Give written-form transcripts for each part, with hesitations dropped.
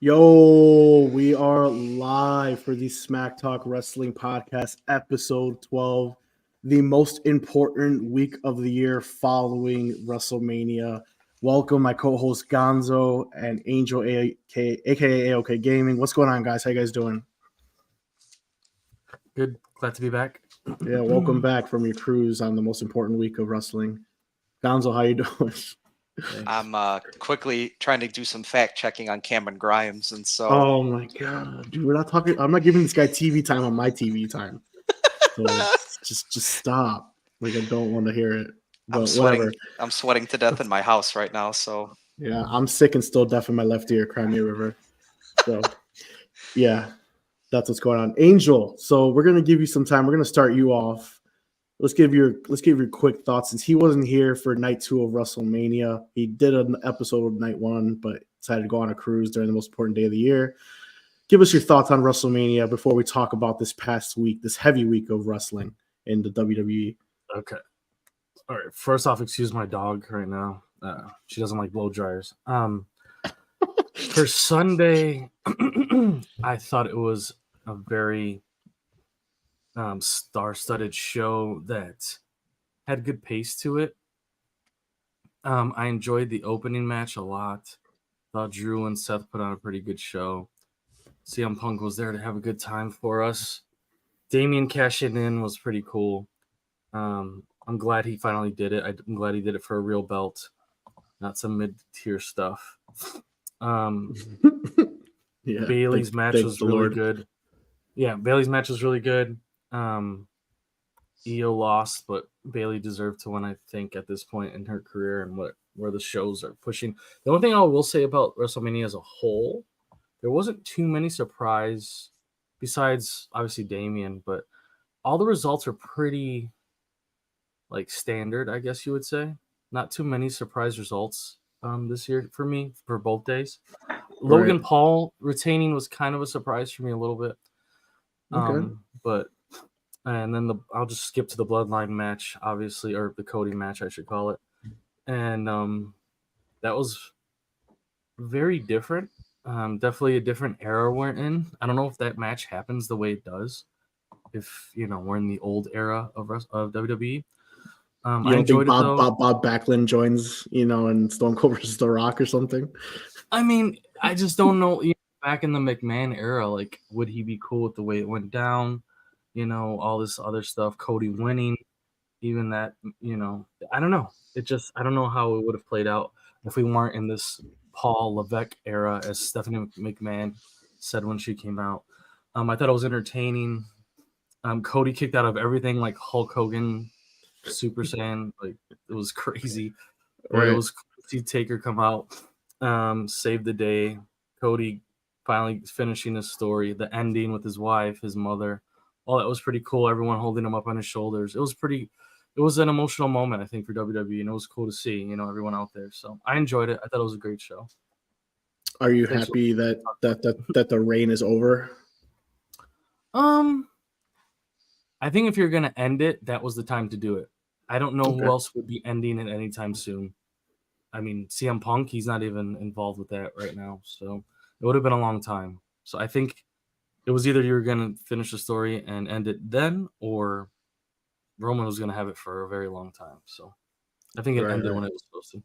Yo, we are live for the Smacktalk Wrestling Podcast, episode 12, the most important week of the year following WrestleMania. Welcome, my co-host Gonzo and Angel, aka AOK Gaming. What's going on, guys? How you guys doing? Good. Glad to be back. Yeah, welcome back from your cruise on the most important week of wrestling. Gonzo, how you doing? I'm quickly trying to do some fact checking on Cameron Grimes, and so Oh my god, dude, we're not talking. I'm not giving this guy TV time on my TV time. So just stop. Like I don't want to hear it. But I'm sweating. whatever. I'm sweating to death in my house right now. So Yeah, I'm sick and still deaf in my left ear, Crimea River. So yeah, that's what's going on. Angel, so we're gonna give you some time. We're gonna start you off. Let's give your quick thoughts since he wasn't here for night 2 of WrestleMania. He did an episode of night 1, but decided to go on a cruise during the most important day of the year. Give us your thoughts on WrestleMania before we talk about this past week, this heavy week of wrestling in the WWE. Okay. All right. First off, excuse my dog right now. She doesn't like blow dryers. For Sunday, I thought it was a very star-studded show that had good pace to it. I enjoyed the opening match a lot. Thought Drew and Seth put on a pretty good show. CM Punk was there to have a good time for us. Damian cashing in was pretty cool. I'm glad he finally did it. I'm glad he did it for a real belt, not some mid-tier stuff. Bailey's match was really good. Yeah, Bailey's match was really good. Io lost, but Bailey deserved to win, I think, at this point in her career and where the shows are pushing. The only thing I will say about WrestleMania as a whole, there wasn't too many surprise besides obviously Damian, but all the results are pretty like standard, I guess you would say. Not too many surprise results this year for me for both days. Logan Paul retaining was kind of a surprise for me a little bit. But and then I'll just skip to the Bloodline match, obviously, or the Cody match, I should call it. And that was very different. Definitely a different era we're in. I don't know if that match happens the way it does. If we're in the old era of WWE. I enjoyed Bob Backlund joins, and Stone Cold versus The Rock or something. I mean, I just don't know. Back in the McMahon era, like, would he be cool with the way it went down? All this other stuff, Cody winning, even that, I don't know. I don't know how it would have played out if we weren't in this Paul Levesque era, as Stephanie McMahon said when she came out. I thought it was entertaining. Cody kicked out of everything like Hulk Hogan, Super Saiyan. Like, it was crazy. Right. It was cool to see Taker come out, save the day. Cody finally finishing his story, the ending with his wife, his mother. All that was pretty cool. Everyone holding him up on his shoulders. It was an emotional moment, I think, for WWE, and it was cool to see, everyone out there. So I enjoyed it. I thought it was a great show. Are you happy that the reign is over? I think if you're gonna end it, that was the time to do it. I don't know who else would be ending it anytime soon. I mean, CM Punk, he's not even involved with that right now, so it would have been a long time. So I think it was either you were going to finish the story and end it then, or Roman was going to have it for a very long time. So I think it ended when it was supposed to.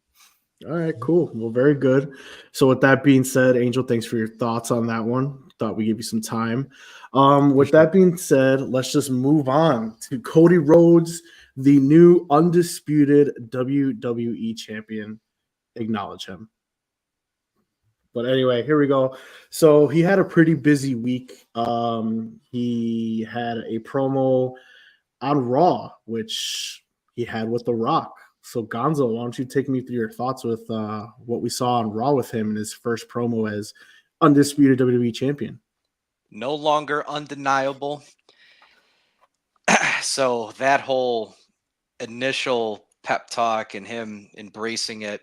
All right, cool. Well, very good. So with that being said, Angel, thanks for your thoughts on that one. Thought we'd give you some time. With that being said, let's just move on to Cody Rhodes, the new undisputed WWE champion. Acknowledge him. But anyway, here we go. So he had a pretty busy week. He had a promo on Raw, which he had with The Rock. So Gonzo, why don't you take me through your thoughts with what we saw on Raw with him in his first promo as undisputed WWE champion? No longer undeniable. So that whole initial pep talk and him embracing it,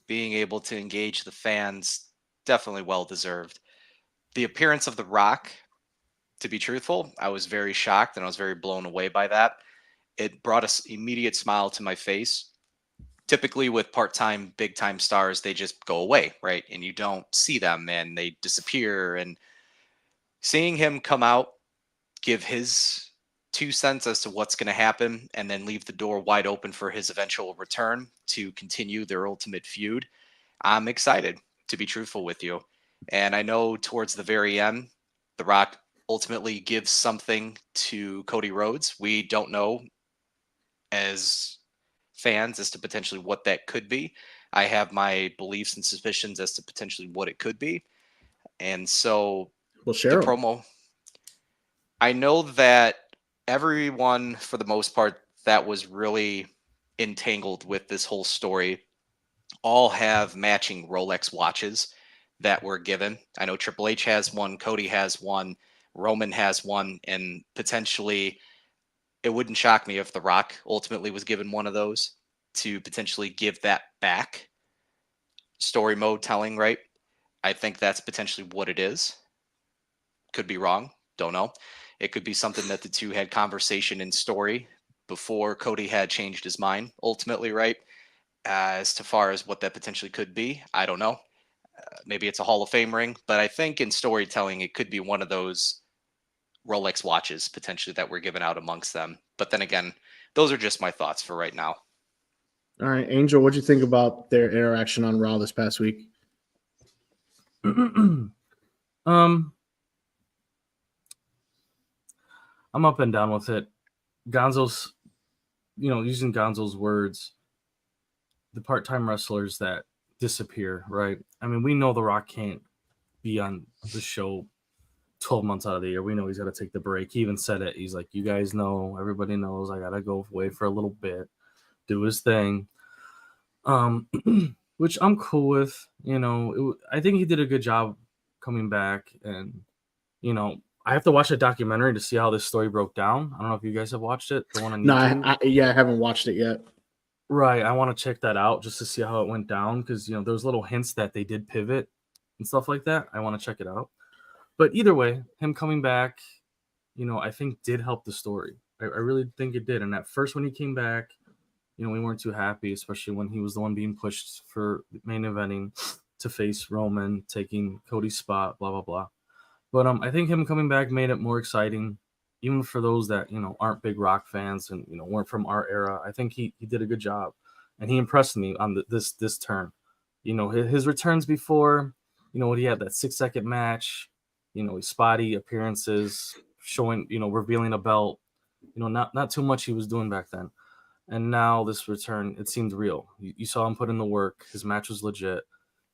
being able to engage the fans, definitely well-deserved. The appearance of The Rock, to be truthful, I was very shocked and I was very blown away by that. It brought an immediate smile to my face. typically with part-time, big-time stars, they just go away, right? And you don't see them and they disappear. And seeing him come out, give his 2 cents as to what's going to happen, and then leave the door wide open for his eventual return to continue their ultimate feud, I'm excited, to be truthful with you. And I know towards the very end, The Rock ultimately gives something to Cody Rhodes. We don't know as fans as to potentially what that could be. I have my beliefs and suspicions as to potentially what it could be. And so Well, the share 'em. promo, I know that everyone, for the most part, that was really entangled with this whole story, all have matching Rolex watches that were given. I know Triple H has one, Cody has one, Roman has one, and potentially it wouldn't shock me if The Rock ultimately was given one of those to potentially give that back. Story mode telling, right? I think that's potentially what it is. Could be wrong. Don't know. It could be something that the two had conversation in story before Cody had changed his mind ultimately, right? As to far as what that potentially could be, I don't know. Maybe it's a Hall of Fame ring, but I think in storytelling, it could be one of those Rolex watches potentially that were given out amongst them. But then again, those are just my thoughts for right now. All right, Angel, what'd you think about their interaction on Raw this past week? I'm up and down with it. Gonzo's, using Gonzo's words, the part-time wrestlers that disappear, right? I mean, we know The Rock can't be on the show 12 months out of the year. We know he's got to take the break. He even said it. He's like, you guys know, everybody knows I got to go away for a little bit, do his thing. Which I'm cool with. I think he did a good job coming back. And, I have to watch a documentary to see how this story broke down. I don't know if you guys have watched it, the one on No, YouTube. I haven't watched it yet. Right. I want to check that out just to see how it went down because, there's little hints that they did pivot and stuff like that. I want to check it out. But either way, him coming back, I think did help the story. I really think it did. And at first when he came back, we weren't too happy, especially when he was the one being pushed for main eventing to face Roman, taking Cody's spot, blah, blah, blah. But I think him coming back made it more exciting, even for those that, aren't big Rock fans and, weren't from our era. I think he did a good job. And he impressed me on this turn. His returns before, when he had that 6-second match, his spotty appearances, showing, revealing a belt, not too much he was doing back then. And now this return, it seemed real. You saw him put in the work. His match was legit.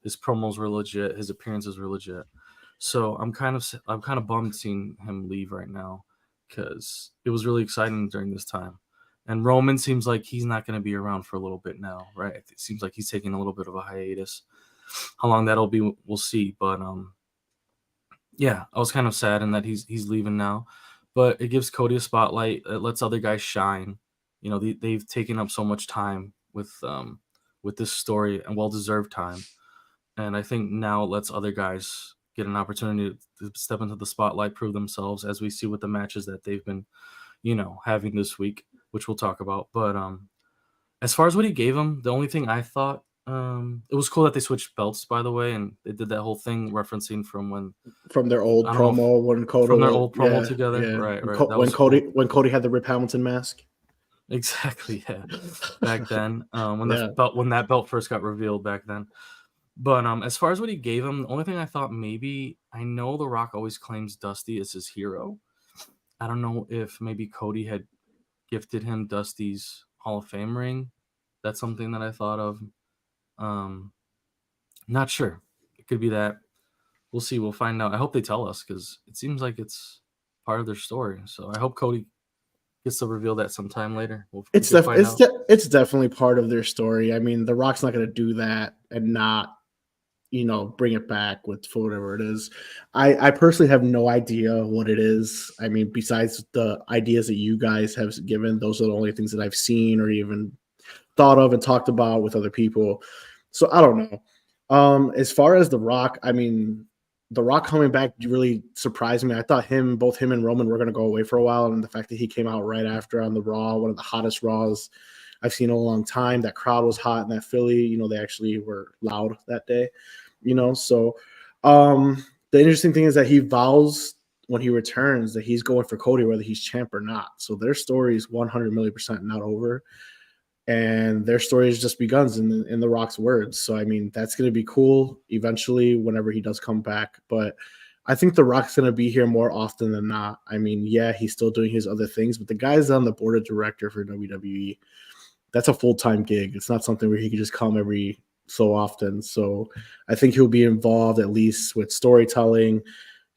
His promos were legit. His appearances were legit. So I'm kind of bummed seeing him leave right now because it was really exciting during this time. And Roman seems like he's not going to be around for a little bit now, right? It seems like he's taking a little bit of a hiatus. How long that'll be, we'll see. But yeah, I was kind of sad in that he's leaving now. But it gives Cody a spotlight. It lets other guys shine. They've taken up so much time with this story and well-deserved time. And I think now it lets other guys get an opportunity to step into the spotlight, prove themselves, as we see with the matches that they've been, having this week, which we'll talk about. But as far as what he gave him, the only thing I thought, it was cool that they switched belts, by the way, and they did that whole thing referencing from their old promo when Cody from their old promo together, yeah. Right. When Cody had the Rip Hamilton mask. Exactly, yeah. Back then, when Yeah. that belt first got revealed back then. But as far as what he gave him, the only thing I thought maybe, I know The Rock always claims Dusty as his hero. I don't know if maybe Cody had gifted him Dusty's Hall of Fame ring. That's something that I thought of. Not sure. It could be that. We'll see. We'll find out. I hope they tell us because it seems like it's part of their story. So I hope Cody gets to reveal that sometime later. It's definitely part of their story. I mean, The Rock's not going to do that and not, bring it back for whatever it is. I personally have no idea what it is. I mean, besides the ideas that you guys have given, those are the only things that I've seen or even thought of and talked about with other people. So I don't know. As far as The Rock, I mean, The Rock coming back really surprised me. I thought both him and Roman were going to go away for a while, and the fact that he came out right after on the Raw, one of the hottest Raws I've seen in a long time. That crowd was hot in that Philly. You know, they actually were loud that day. You know, so the interesting thing is that he vows when he returns that he's going for Cody, whether he's champ or not. So their story is 100 million % not over, and their story has just begun in the Rock's words. So I mean, that's going to be cool eventually whenever he does come back. But I think the Rock's going to be here more often than not. I mean, yeah, he's still doing his other things, but the guy's on the board of director for WWE. That's a full-time gig. It's not something where he could just come every so often. So I think he'll be involved at least with storytelling.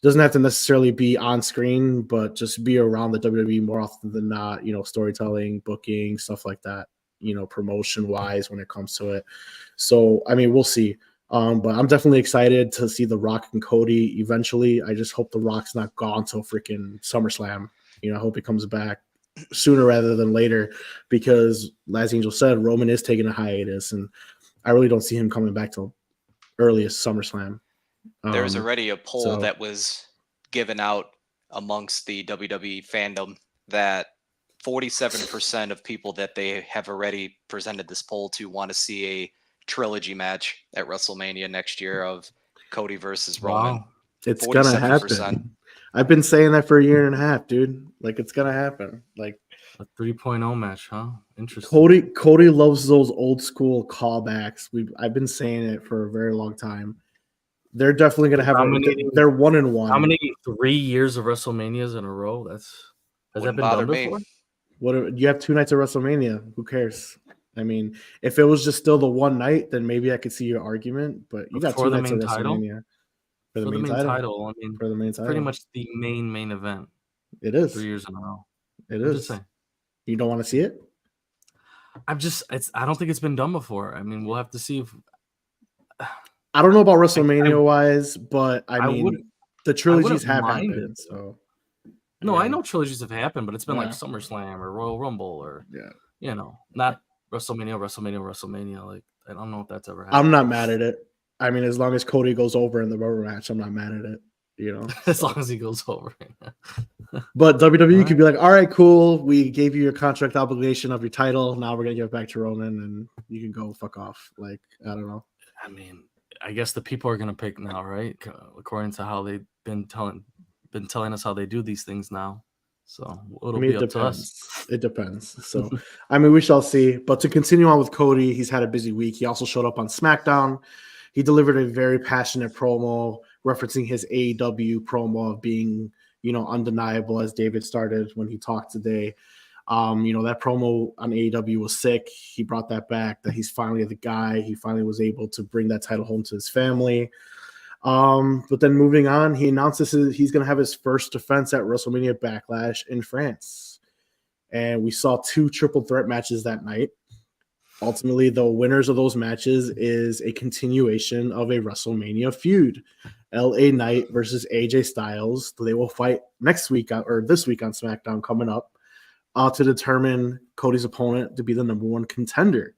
Doesn't have to necessarily be on screen, but just be around the WWE more often than not, you know, storytelling, booking, stuff like that, you know, promotion wise when it comes to it. So, I mean, we'll see. But I'm definitely excited to see The Rock and Cody eventually. I just hope The Rock's not gone till freaking SummerSlam. You know, I hope he comes back sooner rather than later because, as Angel said, Roman is taking a hiatus, and I really don't see him coming back till earliest SummerSlam. There's already a poll so- that was given out amongst the WWE fandom that 47% of people that they have already presented this poll to want to see a trilogy match at WrestleMania next year of Cody versus Roman. Wow. It's gonna 47%. happen. I've been saying that for a year and a half, dude. Like, it's gonna happen. Like, A 3.0 match, huh? Interesting. Cody loves those old school callbacks. I've been saying it for a very long time. They're definitely gonna have. They're 1-1. How many 3 years of WrestleManias in a row? Has that been done before? You have 2 nights of WrestleMania. Who cares? I mean, if it was just still the one night, then maybe I could see your argument. But you got 2 nights of WrestleMania. For the main title, I mean, for the main title, pretty much the main event. It is 3 years in a row. It is. Just saying. You don't want to see it? I don't think it's been done before. I mean, we'll have to see if. I don't know about WrestleMania wise, but I mean, the trilogies have happened. So no, I know trilogies have happened, but it's been like SummerSlam or Royal Rumble or you know, not WrestleMania. Like, I don't know if that's ever happened. I'm not mad at it. I mean, as long as Cody goes over in the rubber match, I'm not mad at it. You know, as long as he goes over. But WWE could be like, all right, cool. We gave you your contract obligation of your title. Now we're gonna give it back to Roman, and you can go fuck off. Like, I don't know. I mean, I guess the people are gonna pick now, right? According to how they've been telling us how they do these things now. So it'll be up to us. It depends. So I mean, we shall see. But to continue on with Cody, he's had a busy week. He also showed up on SmackDown. He delivered a very passionate promo referencing his AEW promo of being, you know, undeniable, as David started when he talked today. You know, that promo on AEW was sick. He brought that back, that he's finally the guy. He finally was able to bring that title home to his family. But then moving on, he announces he's going to have his first defense at WrestleMania Backlash in France. And we saw 2 triple threat matches that night. Ultimately, the winners of those matches is a continuation of a WrestleMania feud. LA Knight versus AJ Styles. They will fight next week or this week on SmackDown coming up to determine Cody's opponent to be the number 1 contender.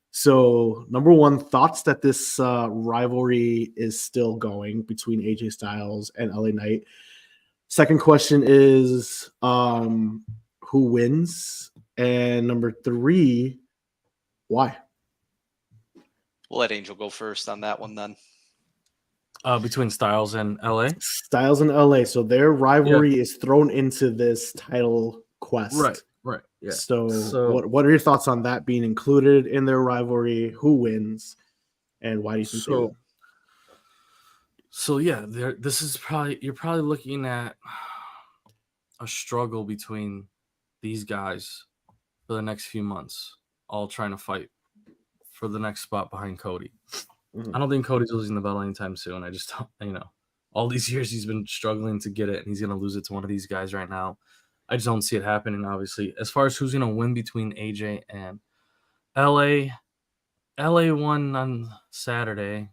So, number 1, thoughts that this rivalry is still going between AJ Styles and LA Knight. Second question is who wins? And number 3, why? We'll let Angel go first on that one then. Between Styles and LA? Styles and LA. So their rivalry is thrown into this title quest. Right. Yeah. So what are your thoughts on that being included in their rivalry? Who wins? And why do you think they win? So yeah, you're probably looking at a struggle between these guys for the next few months, all trying to fight for the next spot behind Cody. Mm-hmm. I don't think Cody's losing the belt anytime soon. I just, you know, all these years he's been struggling to get it, and he's going to lose it to one of these guys right now. I just don't see it happening, obviously. As far as who's going to win between AJ and LA won on Saturday.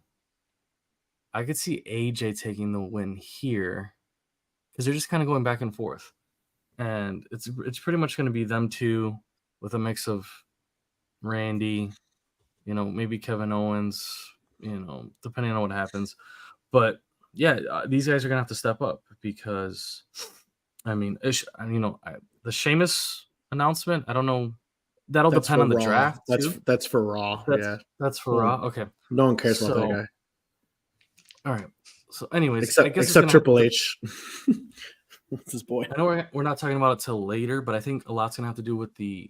I could see AJ taking the win here because they're just kind of going back and forth. And it's pretty much going to be them two with a mix of Randy, you know, maybe Kevin Owens, you know, depending on what happens. But yeah, these guys are going to have to step up because, I mean, you know, the Sheamus announcement, I don't know that'll That's depend for on the Raw. draft That's too. that's for Raw. Yeah. That's for No Raw. one, Okay. no one cares about that So, guy. all right. So, anyways, I guess it's Except gonna. Triple H. That's his boy. I know we're not talking about it till later, but I think a lot's gonna have to do with the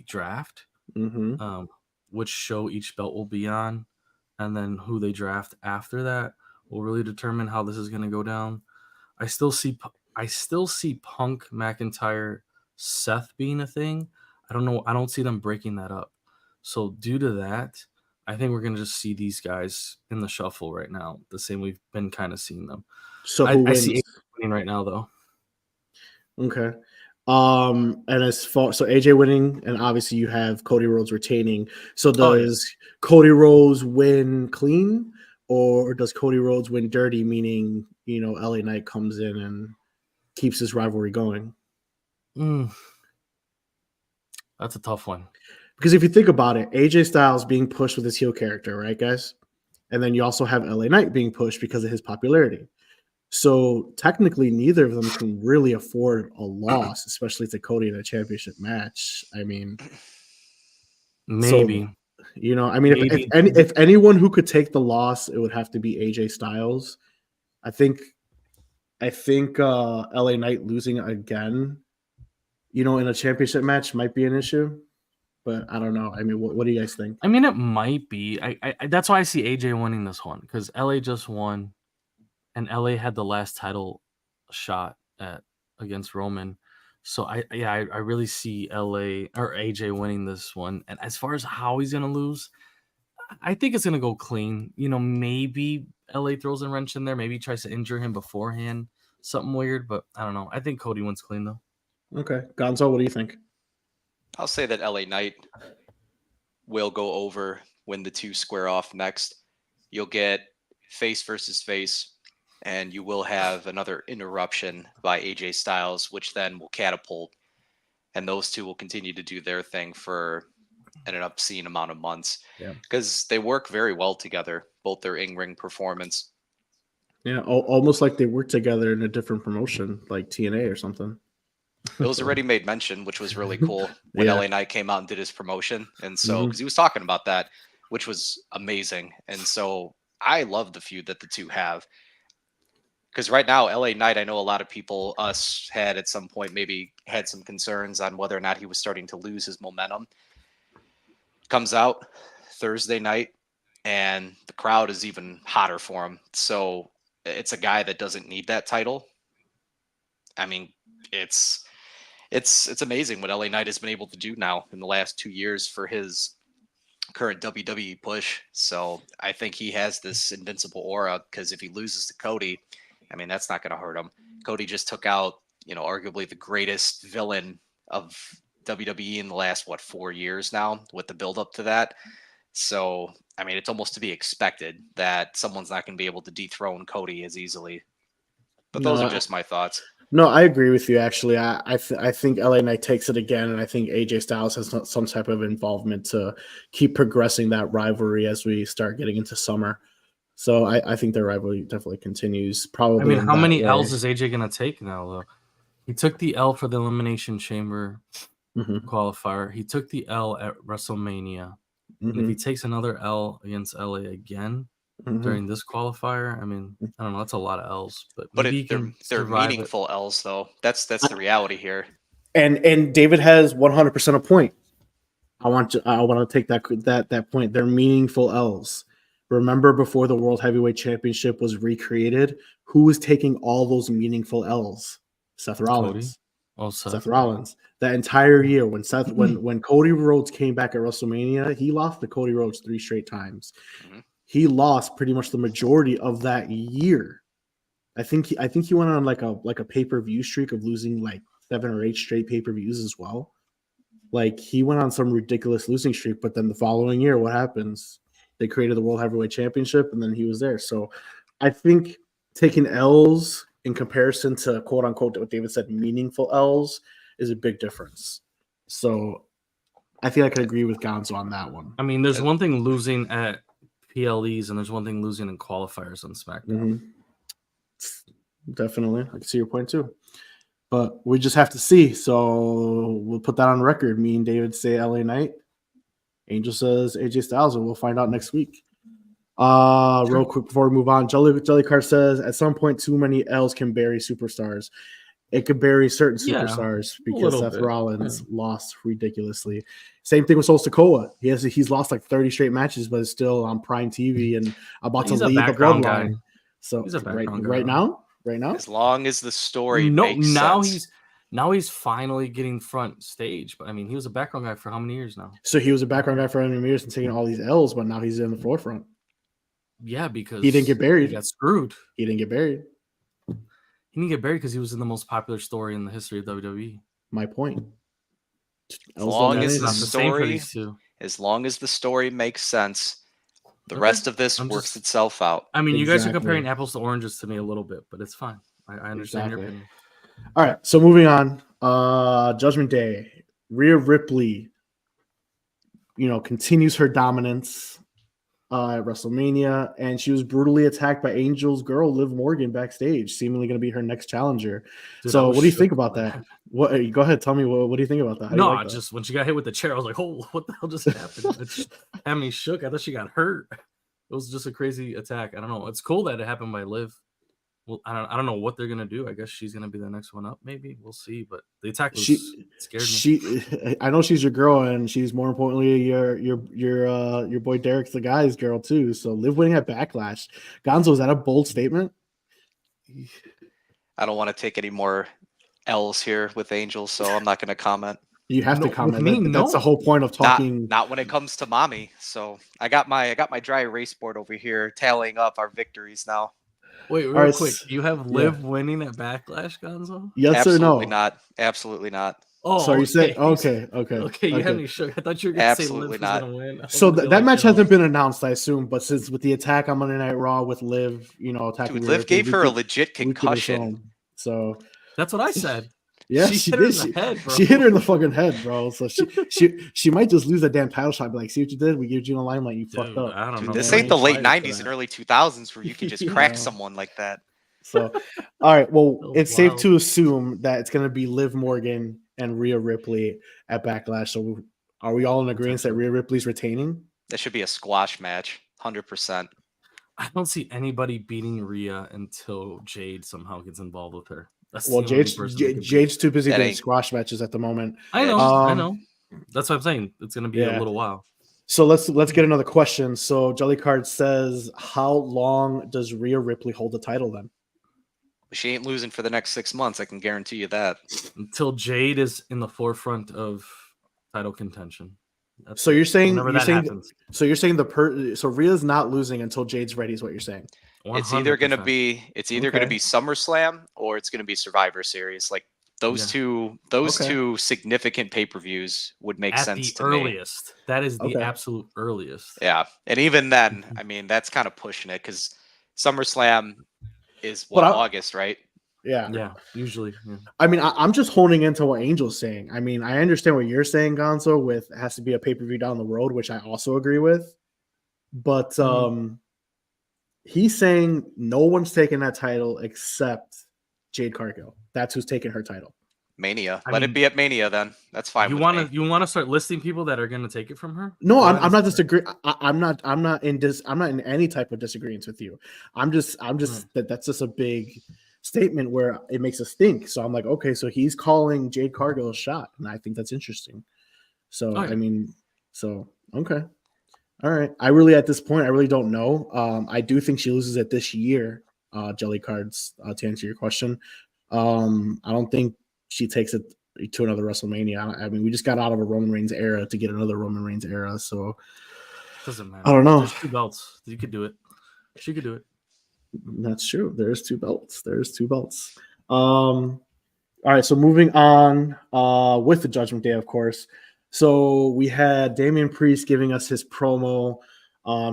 draft. Mm-hmm. Which show each belt will be on, and then who they draft after that will really determine how this is gonna go down. I still see Punk, McIntyre, Seth being a thing. I don't know. I don't see them breaking that up. So due to that, I think we're gonna just see these guys in the shuffle right now, the same we've been kind of seeing them. So who I see wins? AJ winning right now though. Okay. And as far so AJ winning, and obviously you have Cody Rhodes retaining. So does Cody Rhodes win clean, or does Cody Rhodes win dirty? Meaning, LA Knight comes in and keeps his rivalry going. That's a tough one. Because if you think about it, AJ Styles being pushed with his heel character, right, guys? And then you also have LA Knight being pushed because of his popularity. So technically, neither of them can really afford a loss, especially to Cody in a championship match. I mean, Maybe. so if anyone who could take the loss, it would have to be AJ Styles. I think LA Knight losing again, in a championship match might be an issue, but I don't know. I mean, what do you guys think? I mean, it might be. I that's why I see AJ winning this one because LA just won, and LA had the last title shot against Roman. So I really see LA or AJ winning this one. And as far as how he's gonna lose, I think it's gonna go clean. Maybe LA throws a wrench in there. Maybe he tries to injure him beforehand, something weird. But I don't know. I think Cody wins clean though. Okay, Gonzo, what do you think? I'll say that LA Knight will go over when the two square off next. You'll get face versus face, and you will have another interruption by AJ Styles, which then will catapult. And those two will continue to do their thing for an obscene amount of months. Yeah. Because they work very well together, both their in-ring performance. Yeah, almost like they work together in a different promotion, like TNA or something. It was already made mention, which was really cool when Yeah. LA Knight came out and did his promotion. And so, because he was talking about that, which was amazing. And so I love the feud that the two have. Because right now, LA Knight, I know a lot of people, us, had at some point maybe had some concerns on whether or not he was starting to lose his momentum. Comes out Thursday night, and the crowd is even hotter for him. So it's a guy that doesn't need that title. I mean, it's amazing what LA Knight has been able to do now in the last 2 years for his current WWE push. So I think he has this invincible aura because if he loses to Cody, I mean, that's not going to hurt him. Cody just took out, arguably the greatest villain of WWE in the last, 4 years now with the build up to that. So, I mean, it's almost to be expected that someone's not going to be able to dethrone Cody as easily. But those are just my thoughts. No, I agree with you. Actually, I think LA Knight takes it again, and I think AJ Styles has some type of involvement to keep progressing that rivalry as we start getting into summer. So I think their rivalry definitely continues. Probably. I mean, how many L's is AJ gonna take now? Though he took the L for the Elimination Chamber qualifier. He took the L at WrestleMania. And if he takes another L against LA again during this qualifier, I mean, I don't know. That's a lot of L's, but they're meaningful L's though. That's the reality here. And David has 100% a point. I want to take that point. They're meaningful L's. Remember, before the World Heavyweight Championship was recreated, who was taking all those meaningful L's? Seth Rollins. Seth Rollins. That entire year when when Cody Rhodes came back at WrestleMania, he lost to Cody Rhodes 3 straight times. He lost pretty much the majority of that year. I think he went on like a pay-per-view streak of losing like 7 or 8 straight pay-per-views as well. Like he went on some ridiculous losing streak, but then the following year, what happens? They created the World Heavyweight Championship, and then he was there. So I think taking L's in comparison to quote unquote what David said, meaningful L's is a big difference. So I think I could agree with Gonzo on that one. I mean, there's one thing losing at PLEs, and there's one thing losing in qualifiers on SmackDown. Definitely, I can see your point too. But we just have to see. So we'll put that on record. Me and David say LA Knight. Angel says AJ Styles, and we'll find out next week. Real quick before we move on, Jellycard says at some point too many L's can bury superstars. It could bury certain superstars because Seth Rollins lost ridiculously. Same thing with Sol Sikoa. He's lost like 30 straight matches, but is still on Prime TV and about to lead the bloodline. So he's a right now. As long as the story makes sense. Now he's finally getting front stage. But I mean, he was a background guy for how many years now? So he was a background guy for how many years and taking all these L's, but now he's in the forefront. Yeah, because he didn't get buried. He got screwed. He didn't get buried. He didn't get buried because he was in the most popular story in the history of WWE. My point. As long as the story makes sense, the rest of this works itself out. I mean, you guys are comparing apples to oranges to me a little bit, but it's fine. I understand your opinion. All right, so moving on. Judgment Day. Rhea Ripley, continues her dominance at WrestleMania, and she was brutally attacked by Angel's girl Liv Morgan backstage, seemingly going to be her next challenger. Dude, so what do you think about that? What? Go ahead, tell me what do you think about that? Just when she got hit with the chair, I was like, "Oh, what the hell just happened?" It just had me shook. I thought she got hurt. It was just a crazy attack. I don't know. It's cool that it happened by Liv. Well, I don't know what they're gonna do. I guess she's gonna be the next one up. Maybe we'll see. But the attack was scared me. I know she's your girl, and she's more importantly your boy Derek's the guy's girl too. So Liv winning at Backlash, Gonzo, is that a bold statement? I don't want to take any more L's here with Angel, so I'm not going to comment. You have to comment. That's the whole point of talking. Not when it comes to mommy. So I got my dry erase board over here, tallying up our victories now. Wait, real quick. You have Liv winning at Backlash, Gonzo? Yes Absolutely or no? Not. Absolutely not. Oh, so you say okay. You had me shook. I thought you were going to say Liv was going to win. So that match hasn't been announced, I assume. But since with the attack on Monday Night Raw with Liv, attacking. Dude, Liv gave her a legit concussion. So that's what I said. Yeah, she hit her in the head, bro. She hit her in the fucking head, bro. So she might just lose that damn title shot. Be like, see what you did? We gave you a limelight. You fucked up. I don't know. This ain't the late '90s and early 2000s where you can just crack someone like that. So, all right. Well, it's safe to assume that it's going to be Liv Morgan and Rhea Ripley at Backlash. So, are we all in agreement that Rhea Ripley's retaining? That should be a squash match, 100%. I don't see anybody beating Rhea until Jade somehow gets involved with her. Jade's too busy doing squash matches at the moment. I know. That's what I'm saying. It's going to be a little while. So let's get another question. So Jellycard says, how long does Rhea Ripley hold the title then? She ain't losing for the next 6 months. I can guarantee you that. Until Jade is in the forefront of title contention. So you're saying Rhea's not losing until Jade's ready is what you're saying. 100%. It's either going to be SummerSlam or it's going to be Survivor Series. Like those two significant pay-per-views would make sense to me. Earliest. That is the absolute earliest. Yeah. And even then, I mean, that's kind of pushing it because SummerSlam is August, right? Yeah, usually. Yeah. I mean, I'm just honing into what Angel's saying. I mean, I understand what you're saying, Gonzo, with it has to be a pay-per-view down the road, which I also agree with. But he's saying no one's taking that title except Jade Cargill. That's who's taking her title. Mania. Let it be at Mania then. That's fine. You want to start listing people that are going to take it from her? No, I'm not disagreeing. I'm not in any type of disagreement with you. That's just a big statement where it makes us think. So I'm like, okay, so he's calling Jade Cargill a shot, and I think that's interesting. So I mean, okay, all right. At this point, I really don't know. I do think she loses it this year. Jellycards, to answer your question, I don't think she takes it to another WrestleMania. I mean, we just got out of a Roman Reigns era to get another Roman Reigns era, so doesn't matter. I don't know. There's 2 belts. You could do it. She could do it. That's true. There's 2 belts. All right, so moving on with the Judgment Day, of course. So we had Damian Priest giving us his promo.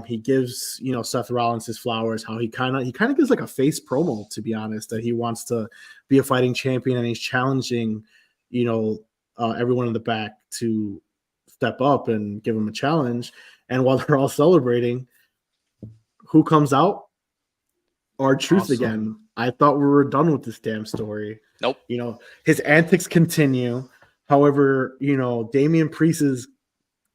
He gives Seth Rollins his flowers. How he kind of gives like a face promo, to be honest, that he wants to be a fighting champion and he's challenging everyone in the back to step up and give him a challenge. And while they're all celebrating, who comes out? R-Truth again. I thought we were done with this damn story. Nope. You know, his antics continue. However, you know, Damian Priest is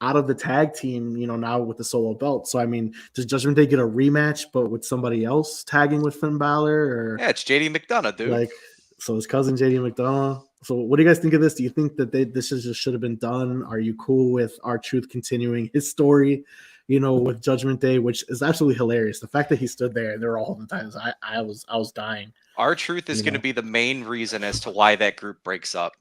out of the tag team, you know, now with the solo belt. So, I mean, does Judgment Day get a rematch, but with somebody else tagging with Finn Balor? Or Yeah, it's JD McDonough, dude. like, so his cousin JD McDonough. So, what do you guys think of this? Do you think that this just should have been done? Are you cool with R-Truth continuing his story, you know, with Judgment Day, which is absolutely hilarious? The fact that he stood there and there all the times, I was dying. R-Truth is going to be the main reason as to why that group breaks up,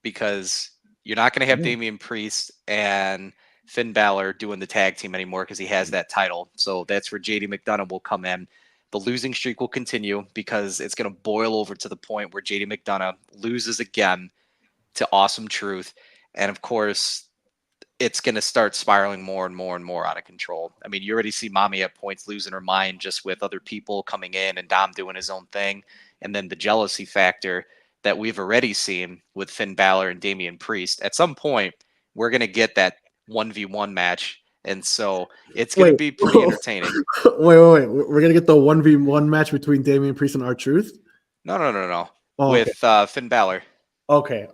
because you're not going to have Damian Priest and Finn Balor doing the tag team anymore because he has that title. So that's where JD McDonough will come in. The losing streak will continue because it's going to boil over to the point where JD McDonough loses again to Awesome Truth. And of course, it's going to start spiraling more and more and more out of control. I mean, you already see Mommy at points losing her mind just with other people coming in and Dom doing his own thing. And then the jealousy factor that we've already seen with Finn Balor and Damian Priest. At some point, we're going to get that 1v1 match. And so it's going to be pretty entertaining. Wait. We're going to get the 1v1 match between Damian Priest and R-Truth? No. Oh, with Finn Balor. Okay.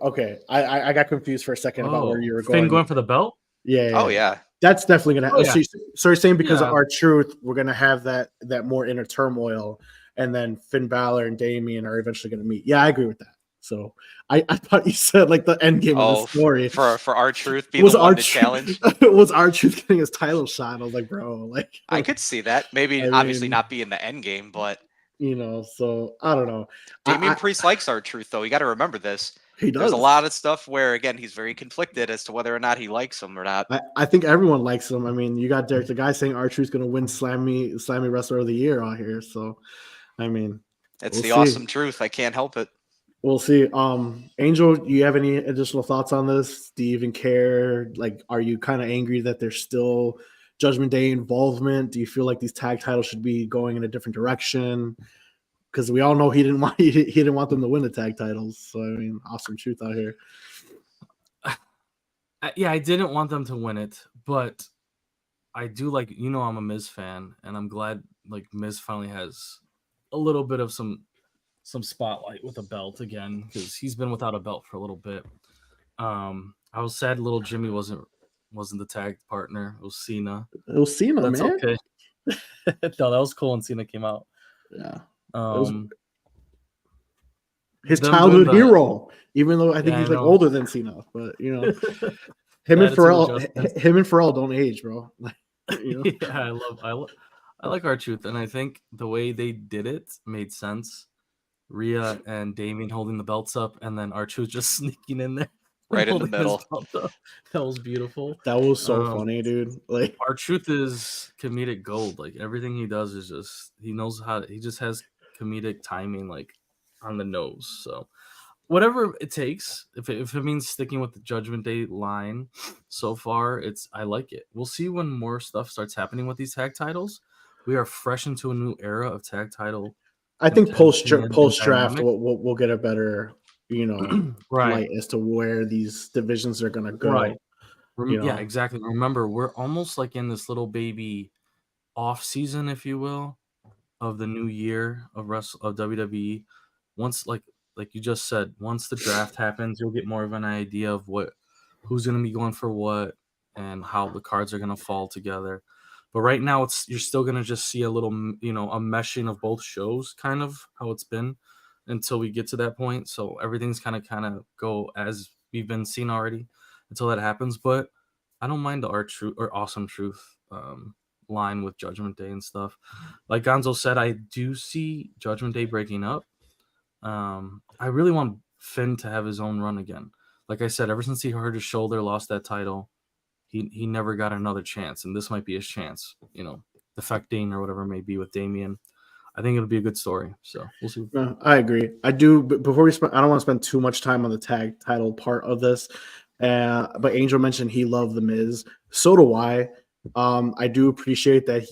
I got confused for a second about where you were going. Finn going for the belt? Yeah. Oh, yeah. That's definitely going to happen. So you're saying because of R-Truth, we're going to have that more inner turmoil, and then Finn Balor and Damian are eventually going to meet. Yeah, I agree with that. So I thought you said like the end game of the story for R-Truth being the one to challenge. It was R-Truth getting his title shot. I was like, bro, like I could see that. Maybe obviously not be in the end game, but you know, so I don't know. Damian Priest likes R-Truth though. You got to remember this. He does. There's a lot of stuff where again he's very conflicted as to whether or not he likes him or not. I think everyone likes him. I mean, you got Derek the guy saying R-Truth's going to win Slammy Wrestler of the Year out here. So, I mean, it's the Awesome Truth. I can't help it. We'll see. Angel, do you have any additional thoughts on this? Do you even care? Like, are you kind of angry that there's still Judgment Day involvement? Do you feel like these tag titles should be going in a different direction? Because we all know he didn't want them to win the tag titles. So I mean, Awesome Truth out here. Yeah, I didn't want them to win it, but I do like, you know, I'm a Miz fan, and I'm glad like Miz finally has a little bit of some spotlight with a belt again, because he's been without a belt for a little bit. I was sad little Jimmy wasn't the tag partner. It was Cena. That's man. Okay. No, that was cool when Cena came out. Yeah. His childhood hero, even though I think he's like older than Cena, but you know, him and Pharrell don't age, bro. You know? Yeah, I like R-Truth, and I think the way they did it made sense. Rhea and Damian holding the belts up, and then R-Truth just sneaking in there, right in the middle. That was beautiful. That was so funny, dude. Like R-Truth is comedic gold. Like everything he does is just he just has comedic timing, like on the nose. So whatever it takes, if it means sticking with the Judgment Day line, so far I like it. We'll see when more stuff starts happening with these tag titles. We are fresh into a new era of tag title. I think post draft we'll get a better, you know, light as to where these divisions are gonna go. Right. Yeah, exactly. Remember, we're almost like in this little baby off season, if you will, of the new year of WWE. Once, like you just said, once the draft happens, you'll get more of an idea of who's gonna be going for what and how the cards are gonna fall together. But right now, you're still going to just see a little, you know, a meshing of both shows, kind of how it's been until we get to that point. So everything's kind of go as we've been seeing already until that happens. But I don't mind the R-Truth or Awesome Truth line with Judgment Day and stuff. Like Gonzo said, I do see Judgment Day breaking up. I really want Finn to have his own run again. Like I said, ever since he hurt his shoulder, lost that title, he never got another chance, and this might be his chance, you know, defecting or whatever it may be with Damian. I think it'll be a good story, so we'll see. I agree. I do, but before I don't want to spend too much time on the tag title part of this, but Angel mentioned he loved The Miz. So do I. I do appreciate that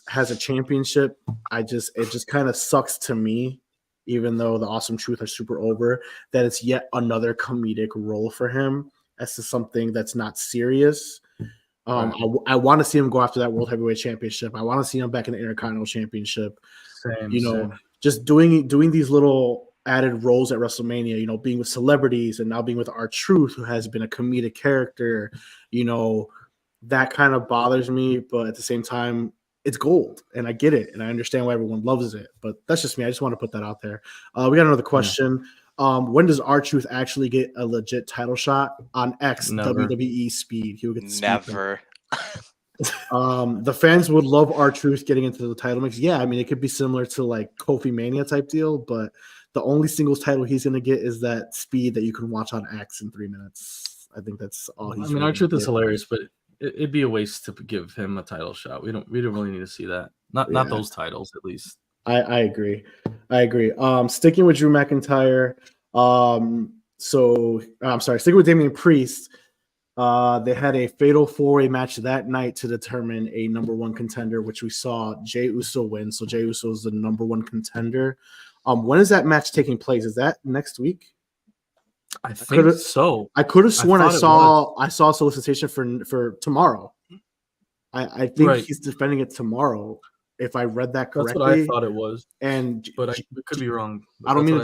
has a championship. It just kind of sucks to me, even though the Awesome Truth are super over, that it's yet another comedic role for him as to something that's not serious. I want to see him go after that World Heavyweight Championship. I want to see him back in the Intercontinental Championship. Same. just doing these little added roles at WrestleMania, you know, being with celebrities and now being with R-Truth, who has been a comedic character, you know, that kind of bothers me. But at the same time, it's gold, and I get it, and I understand why everyone loves it. But that's just me. I just want to put that out there. We got another question. When does R-Truth actually get a legit title shot on X Never. WWE Speed? He will get the Speed Never. the fans would love R-Truth getting into the title mix. Yeah, I mean, it could be similar to like Kofi Mania type deal, but the only singles title he's going to get is that Speed that you can watch on X in 3 minutes. I think that's all he's. I mean, R-Truth is hilarious, but it'd be a waste to give him a title shot. We don't really need to see that. Not those titles, at least. I agree. Sticking with Drew McIntyre. Sticking with Damian Priest. They had a fatal 4-way match that night to determine a number one contender, which we saw Jey Uso win. So Jey Uso is the number one contender. When is that match taking place? Is that next week? I think so. I could have sworn I saw a solicitation for tomorrow. I think he's defending it tomorrow. If I read that correctly, that's what I thought it was. But I could be wrong. I don't mean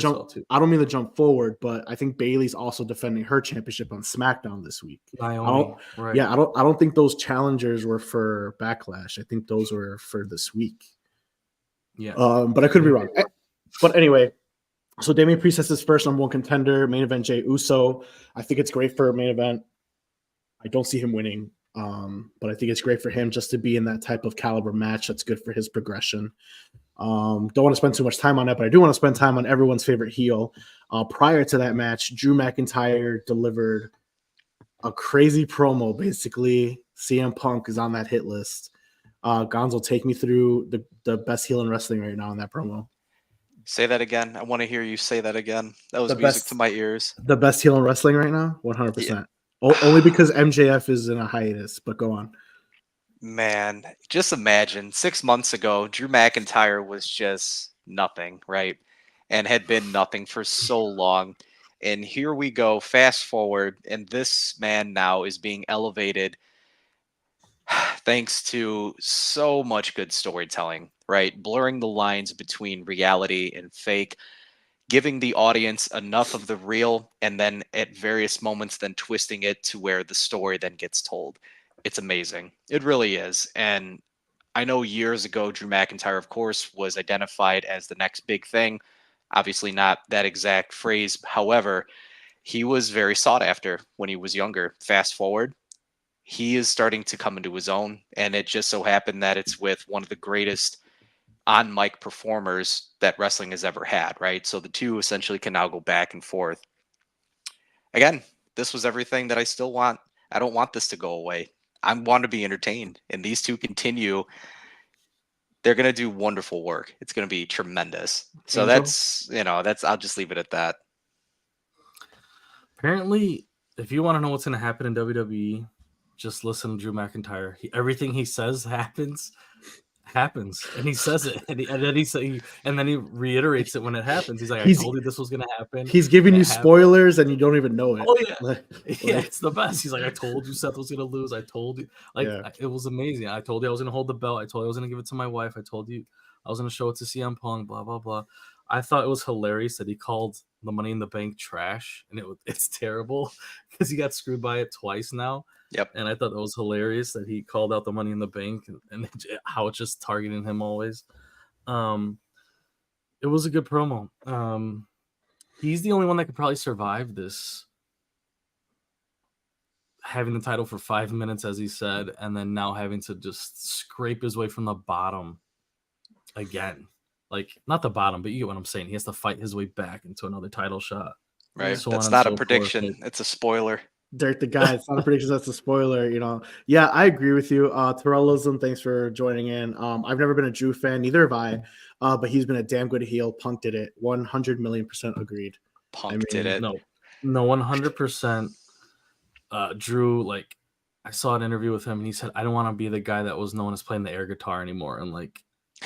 to jump forward, but I think Bayley's also defending her championship on SmackDown this week. Naomi, Yeah, I don't think those challengers were for Backlash. I think those were for this week. Yeah. But I could be wrong. But anyway, so Damian Priest has his first number one contender, main event Jey Uso. I think it's great for a main event. I don't see him winning. But I think it's great for him just to be in that type of caliber match. That's good for his progression. Don't want to spend too much time on that, but I do want to spend time on everyone's favorite heel. Prior to that match, Drew McIntyre delivered a crazy promo. Basically, CM Punk is on that hit list. Gonzo, take me through the best heel in wrestling right now in that promo. Say that again. I want to hear you say that again. That was music to my ears. The best heel in wrestling right now? 100%. Yeah. Only because MJF is in a hiatus, but go on. Man, just imagine 6 months ago, Drew McIntyre was just nothing, right? And had been nothing for so long. And here we go, fast forward, and this man now is being elevated thanks to so much good storytelling, right? Blurring the lines between reality and fake, giving the audience enough of the real, and then at various moments then twisting it to where the story then gets told. It's amazing. It really is. And I know years ago, Drew McIntyre, of course, was identified as the next big thing. Obviously not that exact phrase. However, he was very sought after when he was younger. Fast forward, he is starting to come into his own. And it just so happened that it's with one of the greatest on mic performers that wrestling has ever had, right? So the two essentially can now go back and forth. Again, this was everything that I still want. I don't want this to go away. I want to be entertained, and these two continue. They're going to do wonderful work. It's going to be tremendous. So I'll just leave it at that. Apparently, if you want to know what's going to happen in WWE, just listen to Drew McIntyre. Everything he says happens, and he says it, and then he reiterates it when it happens. He's like, "I told you this was gonna happen." He's giving you spoilers, and you don't even know it. Oh yeah, yeah, it's the best. He's like, "I told you Seth was gonna lose. I told you." It was amazing. I told you I was gonna hold the belt. I told you I was gonna give it to my wife. I told you I was gonna show it to CM Punk. Blah blah blah. I thought it was hilarious that he called the Money in the Bank trash, and it's terrible because he got screwed by it twice now. Yep. And I thought that was hilarious that he called out the Money in the Bank and how it's just targeting him always. It was a good promo. He's the only one that could probably survive this, having the title for 5 minutes, as he said, and then now having to just scrape his way from the bottom again. Like, not the bottom, but you get what I'm saying. He has to fight his way back into another title shot. Right. That's not a prediction. It's a spoiler. Derek the guy, it's not a prediction, that's a spoiler, you know. Yeah, I agree with you. Terrellism, thanks for joining in. I've never been a Drew fan, neither have I. But he's been a damn good heel. Punk did it. 100,000,000% agreed. Did it. No, 100%. Drew, like, I saw an interview with him and he said, I don't want to be the guy that was known as playing the air guitar anymore. And like,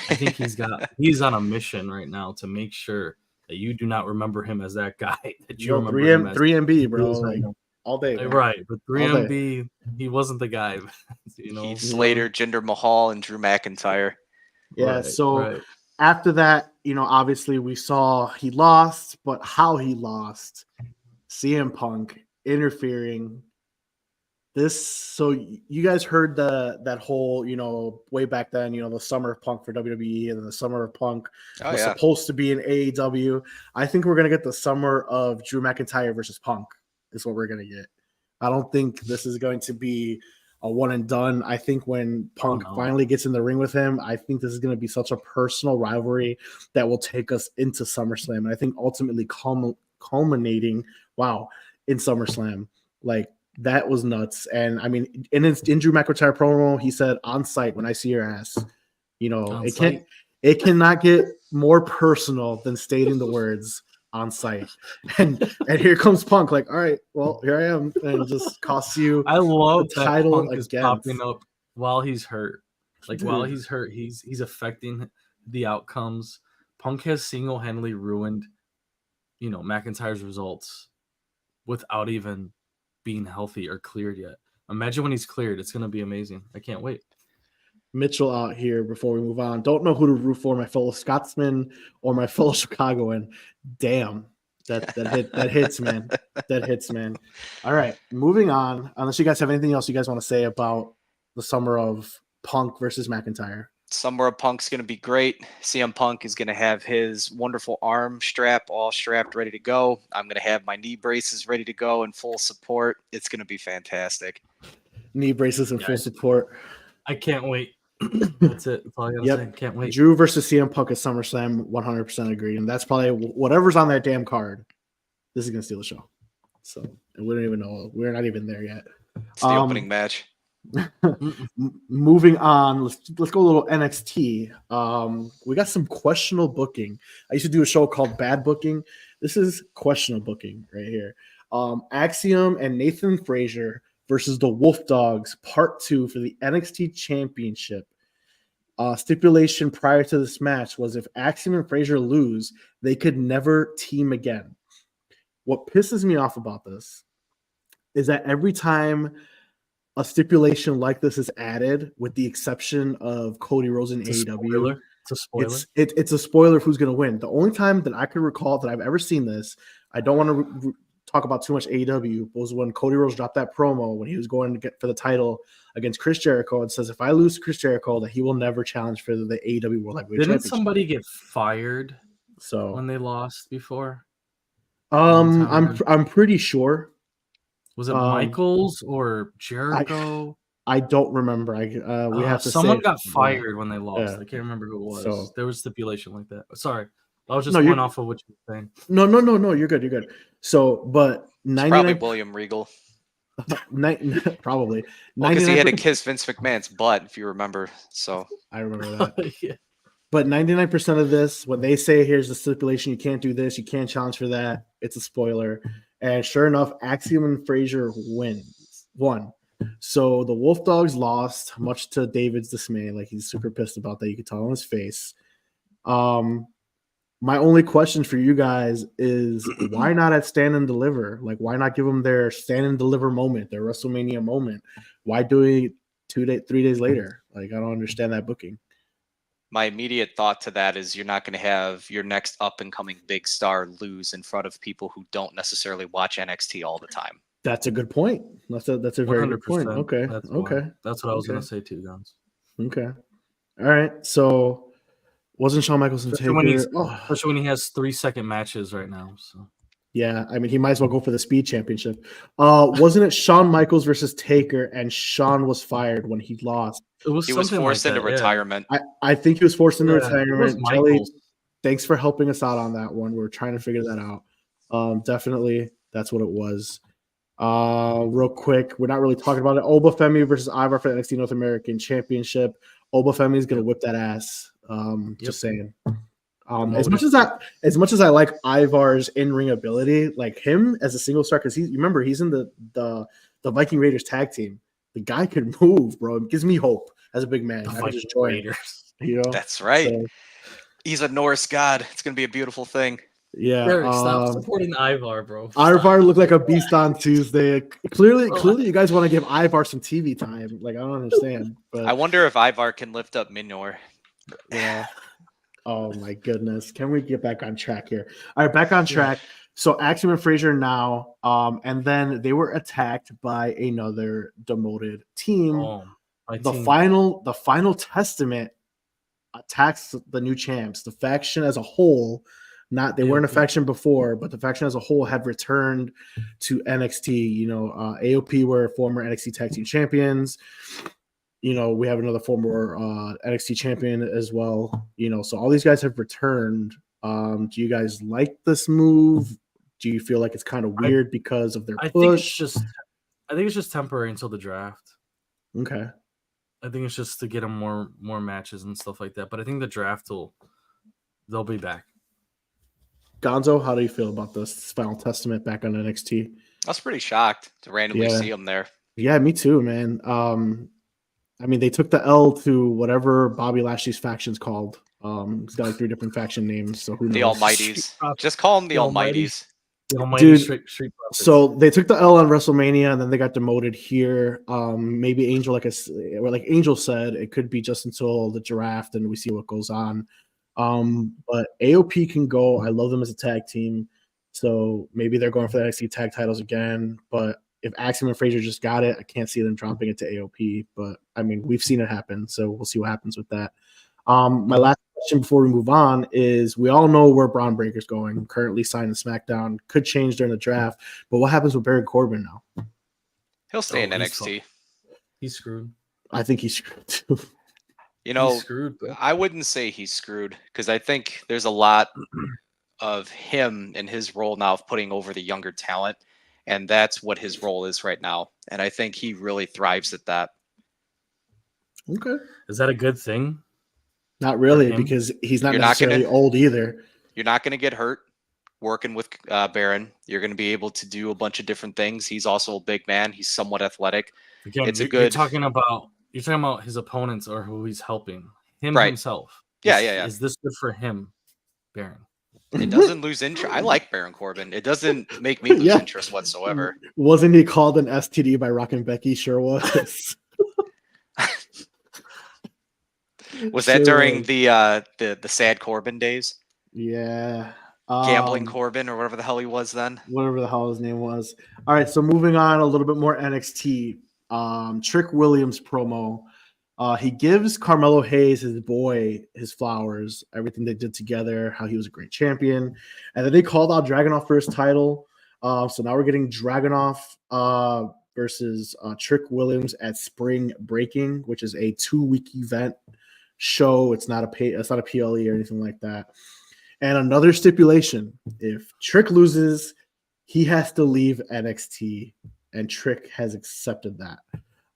I think he's on a mission right now to make sure that you do not remember him as that guy. That you remember him as 3MB, bro. Like, all day, man. Right? But 3MB, he wasn't the guy. You know, Heath Slater, Jinder Mahal, and Drew McIntyre. Yeah. After that, obviously we saw he lost, but how he lost, CM Punk interfering. So you guys heard that whole, way back then, the summer of Punk for WWE, and then the summer of Punk was supposed to be in AEW. I think we're going to get the summer of Drew McIntyre versus Punk is what we're going to get. I don't think this is going to be a one and done. I think when Punk finally gets in the ring with him, I think this is going to be such a personal rivalry that will take us into SummerSlam. And I think ultimately culminating, in SummerSlam. Like, that was nuts. And I mean, in Drew McIntyre promo, he said, "On site when I see your ass." It cannot get more personal than stating the words "on site." And here comes Punk, like, all right, well, here I am, and just costs you. I love the title Punk is popping up while he's hurt. Like, while he's hurt, he's affecting the outcomes. Punk has single-handedly ruined, McIntyre's results without even being healthy or cleared yet. Imagine when he's cleared. It's going to be amazing. I can't wait. Mitchell out here before we move on. Don't know who to root for, my fellow Scotsman or my fellow Chicagoan. Damn. That hits, man. That hits, man. All right, moving on. Unless you guys have anything else you guys want to say about the summer of Punk versus McIntyre. Summer of Punk's going to be great. CM Punk is going to have his wonderful arm strap all strapped, ready to go. I'm going to have my knee braces ready to go in full support. It's going to be fantastic. Knee braces in full support. I can't wait. That's it. That's all I got to say. Can't wait. Drew versus CM Punk at SummerSlam, 100% agree. And that's probably whatever's on that damn card. This is going to steal the show. So, and we don't even know. We're not even there yet. It's the opening match. Moving on, let's go a little NXT. We got some questionable booking. I used to do a show called Bad Booking. This is questionable booking right here. Axiom and Nathan Frazier versus the Wolf Dogs, Part 2 for the NXT Championship. Stipulation prior to this match was if Axiom and Frazier lose, they could never team again. What pisses me off about this is that every time a stipulation like this is added, with the exception of Cody Rhodes in AEW, it's a spoiler. It's a spoiler of who's going to win. The only time that I can recall that I've ever seen this, I don't want to talk about too much AEW, was when Cody Rhodes dropped that promo when he was going to get for the title against Chris Jericho and says, if I lose to Chris Jericho, that he will never challenge for the AEW World Heavyweight Championship. Didn't somebody get fired when they lost before? I'm pretty sure. Was it Michaels or Jericho? I don't remember. We have to. Someone got fired when they lost. Yeah. I can't remember who it was. So, there was stipulation like that. Sorry, I was just going off of what you were saying. No. You're good. You're good. So, but 99, probably William Regal. Probably. Because he had to kiss Vince McMahon's butt, if you remember. So I remember that. Yeah. But 99% of this, when they say here's the stipulation, you can't do this, you can't challenge for that, it's a spoiler. And sure enough, Axiom and Frazier won. So the Wolf Dogs lost, much to David's dismay. Like, he's super pissed about that. You could tell on his face. My only question for you guys is why not at Stand and Deliver? Like, why not give them their Stand and Deliver moment, their WrestleMania moment? Why do it 3 days later? Like, I don't understand that booking. My immediate thought to that is you're not going to have your next up-and-coming big star lose in front of people who don't necessarily watch NXT all the time. That's a good point. That's a very good point. Okay. That's what I was going to say too, guys. Okay. All right. So wasn't Shawn Michaels and Taker? Especially when he has 3-second matches right now. So yeah, I mean, he might as well go for the Speed Championship. Wasn't it Shawn Michaels versus Taker, and Shawn was fired when he lost? He was forced into retirement. I think he was forced into retirement. Jelly, thanks for helping us out on that one. We're trying to figure that out. Definitely, that's what it was. Real quick, we're not really talking about it. Oba Femi versus Ivar for the NXT North American Championship. Oba Femi is going to whip that ass. Just saying. As much as I like Ivar's in-ring ability, like him as a single star, because he's in the Viking Raiders tag team. The guy could move, bro. It gives me hope as a big man. I can just join. That's right. So, he's a Norse god. It's gonna be a beautiful thing. Yeah. Derek, stop supporting Ivar, bro. Ivar looked like a beast on Tuesday. Clearly, you guys want to give Ivar some TV time. Like, I don't understand. But I wonder if Ivar can lift up Minor. Yeah. Oh my goodness. Can we get back on track here? All right, back on track. So Axiom and Frazier now, and then they were attacked by another demoted team. The final testament attacks the new champs. The faction as a whole, they weren't a faction before, but the faction as a whole have returned to NXT. You know, AOP were former NXT Tag Team Champions. You know, we have another former NXT champion as well. You know, so all these guys have returned. Do you guys like this move? Do you feel like it's kind of weird because of their push? I think it's just temporary until the draft. Okay. I think it's just to get them more matches and stuff like that. But I think the draft they'll be back. Gonzo, how do you feel about this final testament back on NXT? I was pretty shocked to randomly see him there. Yeah, me too, man. I mean, they took the L to whatever Bobby Lashley's faction's called. He's got like 3 different faction names, so who knows? The Almighties. Just call them the Almighties. The Almighty Street Profits. So they took the L on WrestleMania, and then they got demoted here. Maybe Angel, like Angel said, it could be just until the draft, and we see what goes on. But AOP can go. I love them as a tag team, so maybe they're going for the NXT tag titles again. But if Axiom and Frazier just got it, I can't see them dropping it to AOP. But I mean, we've seen it happen, so we'll see what happens with that. My last question before we move on is: we all know where Braun Breaker's going. Currently signed to SmackDown, could change during the draft. But what happens with Baron Corbin now? He'll stay in NXT. He's screwed. I think he's screwed too. You know, he's screwed, I wouldn't say he's screwed because I think there's a lot of him and his role now of putting over the younger talent. And that's what his role is right now. And I think he really thrives at that. Okay. Is that a good thing? Not really, because he's not necessarily old either. You're not going to get hurt working with Baron. You're going to be able to do a bunch of different things. He's also a big man. He's somewhat athletic. Again, you're talking about his opponents or who he's helping. Himself. Yeah. Is this good for him, Baron? It doesn't lose interest. I like Baron Corbin. It doesn't make me lose interest whatsoever. Wasn't he called an STD by Rock and Becky? Sure was. Was that during the sad Corbin days? Yeah. Gambling Corbin or whatever the hell he was then. Whatever the hell his name was. All right, so moving on a little bit more NXT. Trick Williams promo. He gives Carmelo Hayes, his boy, his flowers, everything they did together, how he was a great champion. And then they called out Dragunov for his title. So now we're getting Dragunov versus Trick Williams at Spring Breaking, which is a 2-week event show. It's not a PLE or anything like that. And another stipulation: if Trick loses, he has to leave NXT, and Trick has accepted that.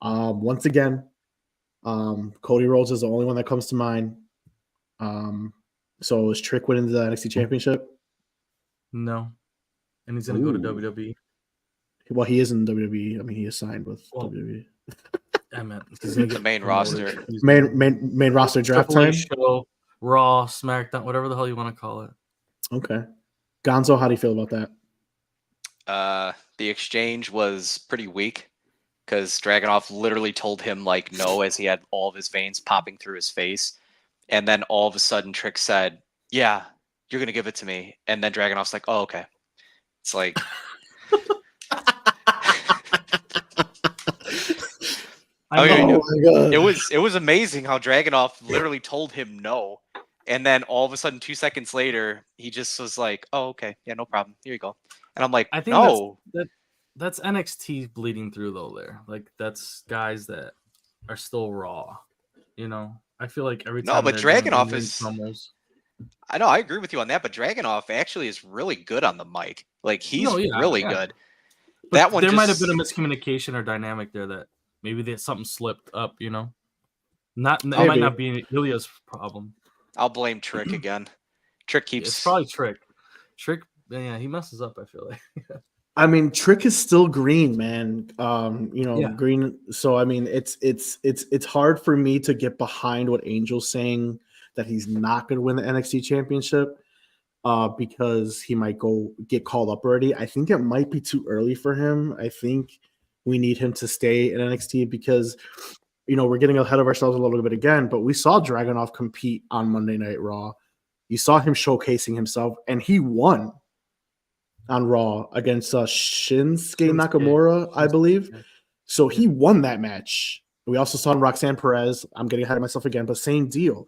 Once again, Cody Rhodes is the only one that comes to mind. So is Trick winning the NXT Championship? No. And he's going to go to WWE. Well, he is in WWE. I mean, he is signed with WWE. I meant the main roster. Main roster draft time. Show, Raw, SmackDown, whatever the hell you want to call it. Okay. Gonzo, how do you feel about that? The exchange was pretty weak because Dragunov literally told him no as he had all of his veins popping through his face. And then all of a sudden Trick said, "Yeah, you're going to give it to me." And then Dragunov's like, "Oh, okay." It's like... It was amazing how Dragunov literally told him no, and then all of a sudden 2 seconds later he just was like, "Oh, okay, yeah, no problem. Here you go." And I'm like, I think no, that's NXT bleeding through though. There, that's guys that are still raw. You know, I feel like every time. No, but Dragunov is. Promos, I know, I agree with you on that, but Dragunov actually is really good on the mic. He's really good. But that one, there might have been a miscommunication or dynamic there that. Maybe something slipped up, you know. It might not be Ilya's problem. I'll blame Trick again. Trick keeps. It's probably Trick. Trick, yeah, he messes up. I feel like. I mean, Trick is still green, man. Green. So I mean, it's hard for me to get behind what Angel's saying that he's not going to win the NXT Championship because he might get called up already. I think it might be too early for him. I think. We need him to stay in NXT because, we're getting ahead of ourselves a little bit again, but we saw Dragunov compete on Monday Night Raw. You saw him showcasing himself, and he won on Raw against Shinsuke Nakamura, I believe. Yeah. So he won that match. We also saw Roxanne Perez. I'm getting ahead of myself again, but same deal.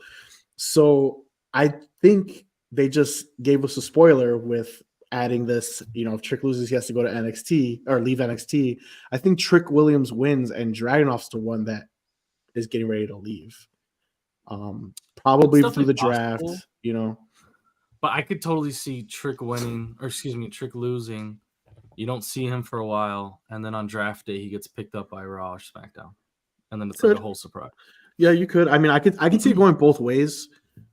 So I think they just gave us a spoiler with adding this. If Trick loses, he has to go to NXT or leave NXT. I think Trick Williams wins, and Dragunov's the one that is getting ready to leave. Probably It's through the definitely draft. But I could totally see Trick winning, or excuse me, Trick losing. You don't see him for a while, and then on draft day he gets picked up by Raw or SmackDown, and then it's like a whole surprise. Yeah, you could. I mean, I could see it going both ways.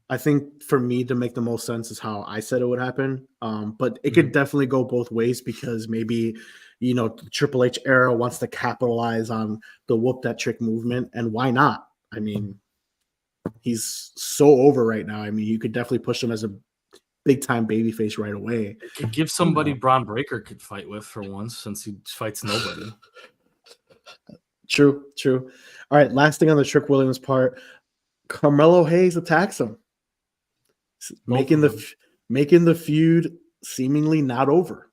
I think for me to make the most sense is how I said it would happen. But it could definitely go both ways because maybe the Triple H era wants to capitalize on the whoop that Trick movement, and why not? I mean, he's so over right now. I mean, you could definitely push him as a big time babyface right away. It could give somebody Braun Breaker could fight with for once, since he fights nobody. True. All right, last thing on the Trick Williams part, Carmelo Hayes attacks him, making the feud seemingly not over.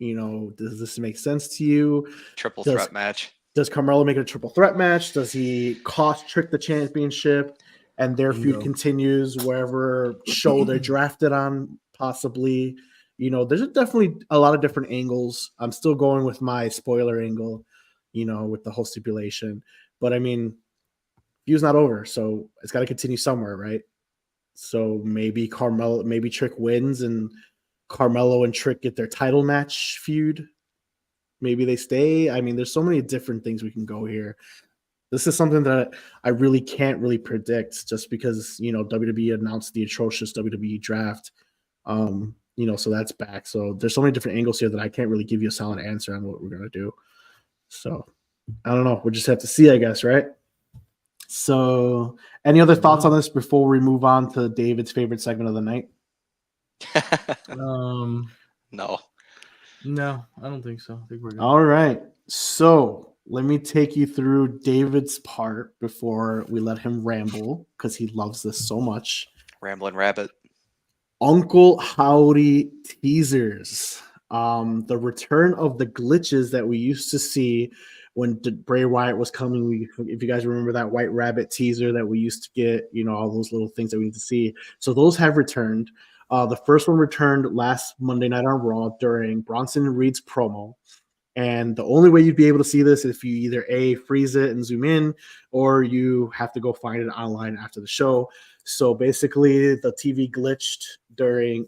Does this make sense to you? Triple threat match. Does Carmelo make it a triple threat match? Does he cost Trick the championship, and their feud continues wherever show they're drafted on? Possibly. There's definitely a lot of different angles. I'm still going with my spoiler angle, with the whole stipulation. But I mean, feud's not over, so it's got to continue somewhere, right? So maybe Trick wins, and Carmelo and Trick get their title match feud. Maybe they stay. I mean, there's so many different things we can go here. This is something that I really can't really predict, just because WWE announced the atrocious WWE draft. So that's back. So there's so many different angles here that I can't really give you a solid answer on what we're gonna do. So I don't know. We'll just have to see, I guess, right? So any other thoughts on this before we move on to David's favorite segment of the night? No, I don't think so. I think we're good. All right. So let me take you through David's part before we let him ramble, because he loves this so much. Rambling Rabbit. Uncle Howdy teasers. The return of the glitches that we used to see when Bray Wyatt was coming. If you guys remember that White Rabbit teaser that we used to get, all those little things that we need to see. So those have returned. The first one returned last Monday night on Raw during Bronson Reed's promo. And the only way you'd be able to see this is if you either freeze it and zoom in, or you have to go find it online after the show. So basically the TV glitched during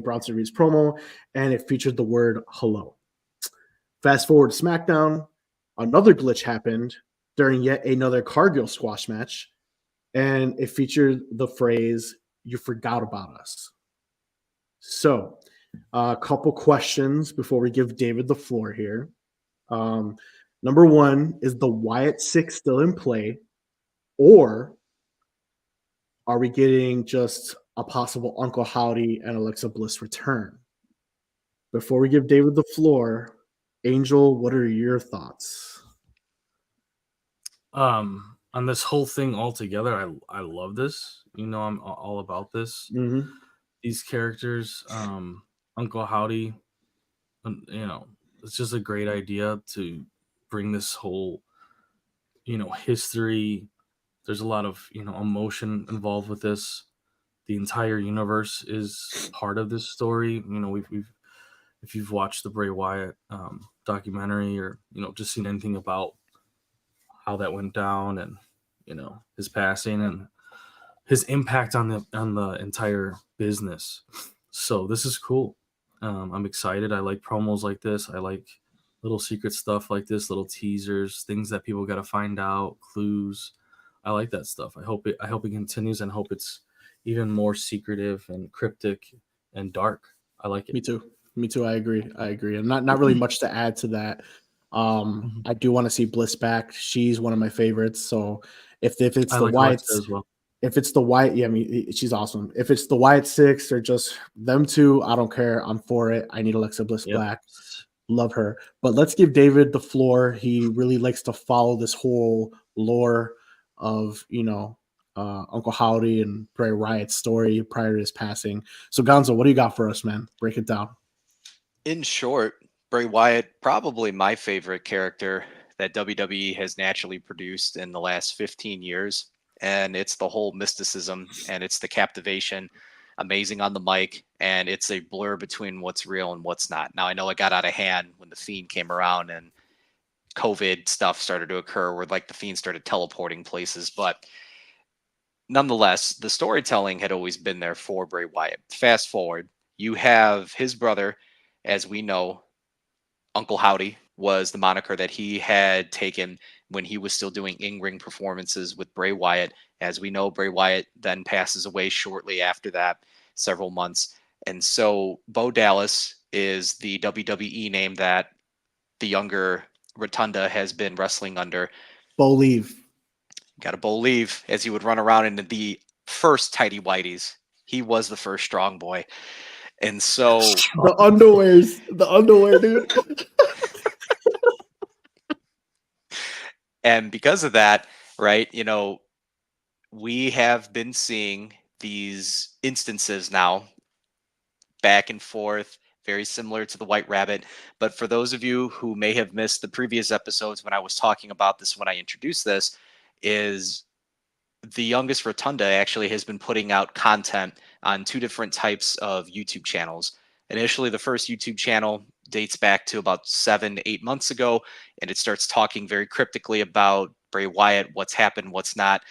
Bronson Reed's promo, and it featured the word hello. Fast forward to SmackDown, another glitch happened during yet another Cargill squash match, and it featured the phrase, "You forgot about us." So a couple questions before we give David the floor here. Number one, is the Wyatt 6 still in play, or are we getting just a possible Uncle Howdy and Alexa Bliss return? Before we give David the floor, Angel, what are your thoughts? On this whole thing altogether, I love this. I'm all about this. Mm-hmm. These characters, Uncle Howdy, it's just a great idea to bring this whole, history. There's a lot of, emotion involved with this. The entire universe is part of this story. We've if you've watched the Bray Wyatt documentary, or just seen anything about how that went down, and his passing and his impact on the entire business. So this is cool. I'm excited. I like promos like this. I like little secret stuff like this, little teasers, things that people got to find out, clues. I like that stuff. I hope it continues, and hope it's even more secretive and cryptic and dark. I like it. Me too. I agree. And not really much to add to that. I do want to see Bliss back. She's one of my favorites. So if it's the Wyatts as well. If it's the Wyatt, yeah, I mean, she's awesome. If it's the Wyatt 6 or just them two, I don't care. I'm for it. I need Alexa Bliss back. Love her. But let's give David the floor. He really likes to follow this whole lore of, Uncle Howdy and Bray Wyatt's story prior to his passing. So Gonzo, what do you got for us, man? Break it down. In short, Bray Wyatt, probably my favorite character that WWE has naturally produced in the last 15 years. And it's the whole mysticism and it's the captivation, amazing on the mic, and it's a blur between what's real and what's not. Now, I know it got out of hand when The Fiend came around and COVID stuff started to occur where like The Fiend started teleporting places, but nonetheless, the storytelling had always been there for Bray Wyatt. Fast forward, you have his brother, as we know, Uncle Howdy was the moniker that he had taken when he was still doing in-ring performances with Bray Wyatt. As we know, Bray Wyatt then passes away shortly after that, several months. And so Bo Dallas is the WWE name that the younger Rotunda has been wrestling under. Believe. Got to believe, as he would run around in the first tidy whities. He was the first strong boy. And so the underwear, dude. And because of that, right, we have been seeing these instances now back and forth, very similar to the White Rabbit. But for those of you who may have missed the previous episodes when I was talking about this, when I introduced this, is the youngest Rotunda actually has been putting out content on two different types of YouTube channels. Initially, the first YouTube channel dates back to about 7-8 months ago, and it starts talking very cryptically about Bray Wyatt, what's happened, what's not.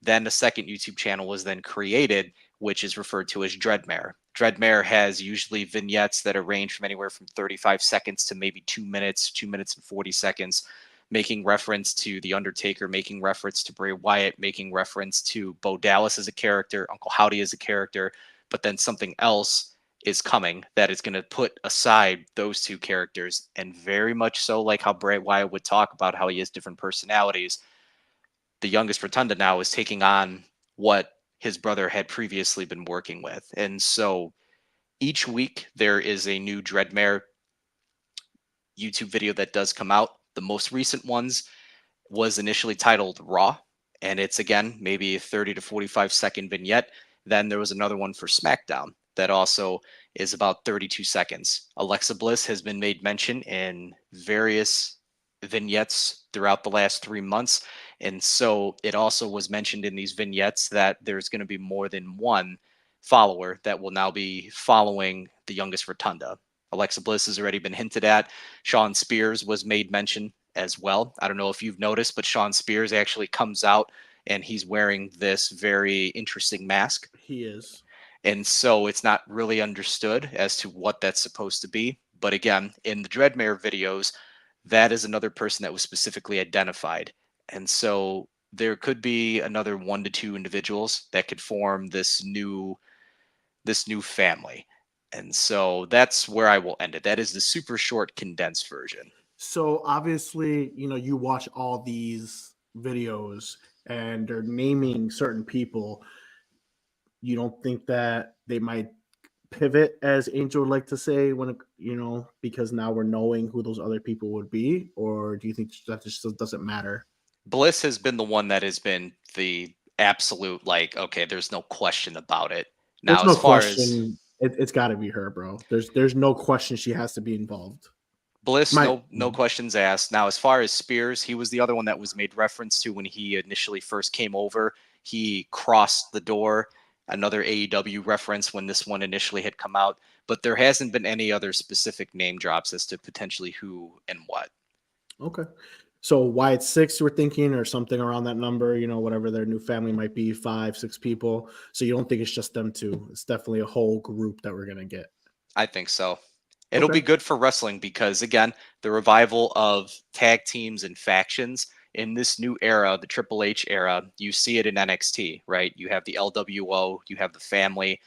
Then the second YouTube channel was then created, which is referred to as Dreadmare. Dreadmare has usually vignettes that are range from anywhere from 35 seconds to maybe 2 minutes, 2 minutes and 40 seconds, making reference to The Undertaker, making reference to Bray Wyatt, making reference to Bo Dallas as a character, Uncle Howdy as a character, but then something else is coming that is going to put aside those two characters, and very much so like how Bray Wyatt would talk about how he has different personalities. The youngest Rotunda now is taking on what his brother had previously been working with. And so each week there is a new Dreadmare YouTube video that does come out. The most recent ones was initially titled Raw, and it's again maybe a 30 to 45-second vignette. Then there was another one for SmackDown that also is about 32 seconds. Alexa Bliss has been made mention in various vignettes throughout the last 3 months. And so it also was mentioned in these vignettes that there's going to be more than one follower that will now be following the youngest Rotunda. Alexa Bliss has already been hinted at. Sean Spears was made mention as well. I don't know if you've noticed, but Sean Spears actually comes out and he's wearing this very interesting mask. He is. And so it's not really understood as to what that's supposed to be. But again, in the Dreadmare videos, that is another person that was specifically identified. And so there could be another 1 to 2 individuals that could form this new family. And so that's where I will end it. That is the super short condensed version. So obviously, you watch all these videos and they're naming certain people. You don't think that they might pivot, as Angel would like to say, when because now we're knowing who those other people would be, or do you think that just doesn't matter? Bliss has been the one that has been the absolute okay, there's no question about it. Now, There's no as far question, it's got to be her, bro. There's no question she has to be involved. Bliss, no questions asked. Now, as far as Spears, he was the other one that was made reference to when he initially first came over. He crossed the door, another AEW reference when this one initially had come out. But there hasn't been any other specific name drops as to potentially who and what. Okay. So Wyatt 6, we're thinking, or something around that number, whatever their new family might be, 5, 6 people. So you don't think it's just them two. It's definitely a whole group that we're going to get. I think so. It'll be good for wrestling because, again, the revival of tag teams and factions in this new era, the Triple H era, you see it in NXT, right? You have the LWO, you have the family,